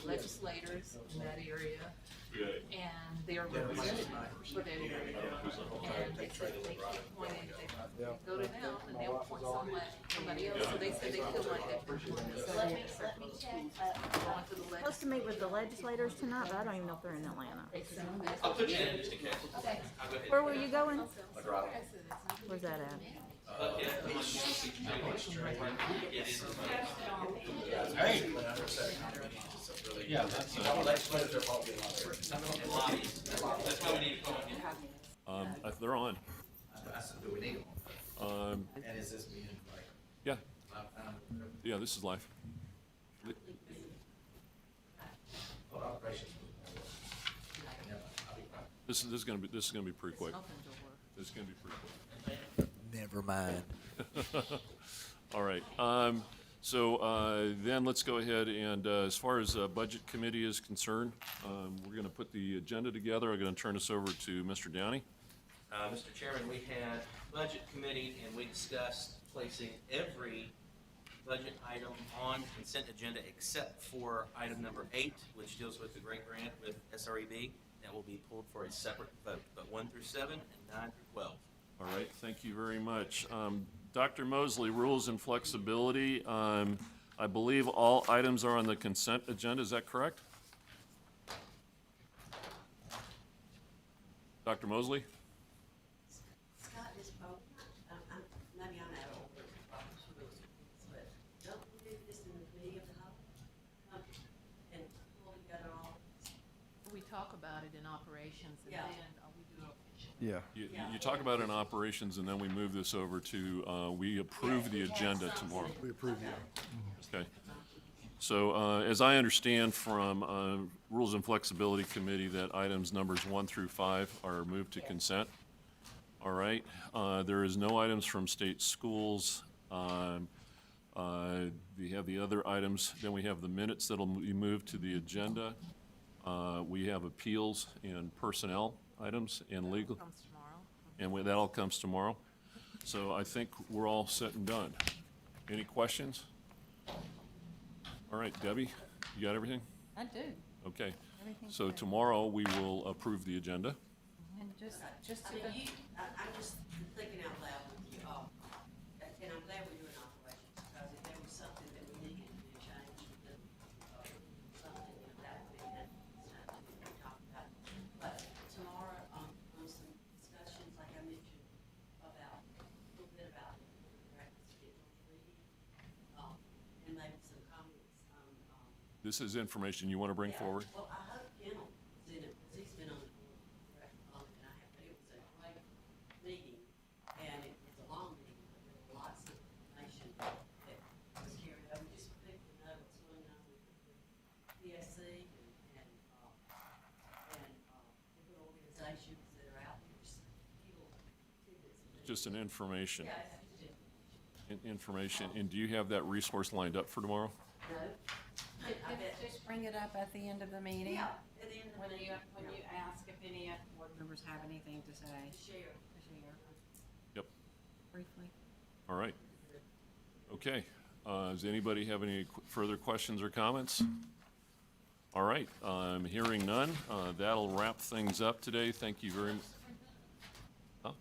legislators in that area, and they're represented for that area. And they said they keep appointing, they go to them, and they'll appoint somebody else, so they said they feel like they've been doing this. Going to the Supposed to meet with the legislators tonight, but I don't even know if they're in Atlanta. I'll put you in just in case. Where were you going? Where's that at? Yeah, that's. They're on. Do we need them? And is this meeting like? Yeah. Yeah, this is live. This is gonna be pretty quick. This is gonna be pretty quick. Never mind. All right. Then let's go ahead and, as far as Budget Committee is concerned, we're going to put the agenda together. I'm going to turn this over to Mr. Downey. Mr. Chairman, we had Budget Committee and we discussed placing every budget item on consent agenda except for item number 8, which deals with the great grant with SREB. That will be pulled for a separate vote, but 1 through 7 and 9 through 12. All right, thank you very much. Dr. Mosley, rules and flexibility. I believe all items are on the consent agenda, is that correct? Dr. Mosley? Scott just spoke, maybe I'm out of order, but don't we do this in the committee of the whole? And pull together all. We talk about it in operations, and Yeah. then we do official. Yeah. You talk about in operations, and then we move this over to, we approve the agenda tomorrow. We approve it. Okay. So, as I understand from Rules and Flexibility Committee, that items numbers 1 through 5 are moved to consent. All right. There is no items from state schools. We have the other items. Then we have the minutes that'll be moved to the agenda. We have appeals and personnel items and legal. Comes tomorrow. And that all comes tomorrow. So I think we're all set and done. Any questions? All right, Debbie, you got everything? I do. Okay. Everything's So good. tomorrow, we will approve the agenda. And just I mean, I'm just thinking out loud with you all, and I'm glad we're doing operations, because if there was something that we needed to change, then, something that would be, something we talked about. But tomorrow, on some discussions, like I mentioned, about, a little bit about the breakfast schedule reading, and maybe some comments on, This is information you want to bring forward? well, I hope Kendall was in it, because he's been on the board for long, and I have, but it was a great meeting, and it was a long meeting, but there were lots of information that was carried over, just for people to know what's going on with the PSC and different organizations that are out there, just little tidbits of Just an information. Yeah, it's just Information. And do you have that resource lined up for tomorrow? no. I bet. just bring it up at the end of the meeting. Yeah, at the end of the When meeting. when you ask if any board members have anything to say. Share. Yep. Briefly. All right. Okay. Does anybody have any further questions or comments? All right. Hearing none, that'll wrap things up today. Thank you very much. Huh?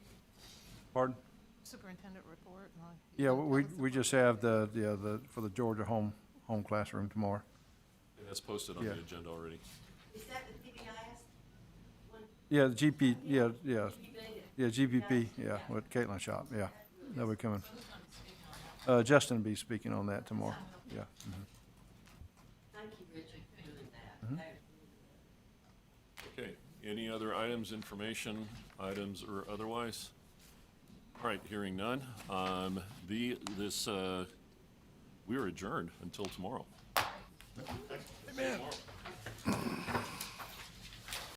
Pardon? Superintendent report. Yeah, we just have the for the Georgia home classroom tomorrow. That's posted on Yeah. the agenda already. Is that the PBIS one? Yeah, the GP, yeah, GPP, yeah, with Caitlin Shop, yeah, they'll be coming. Justin will be speaking on that tomorrow, yeah. Mhm. Thank you, Richard, for doing that. That was really good. Okay. Any other items, information, items, or otherwise? All right, hearing none. We are adjourned until tomorrow. Amen.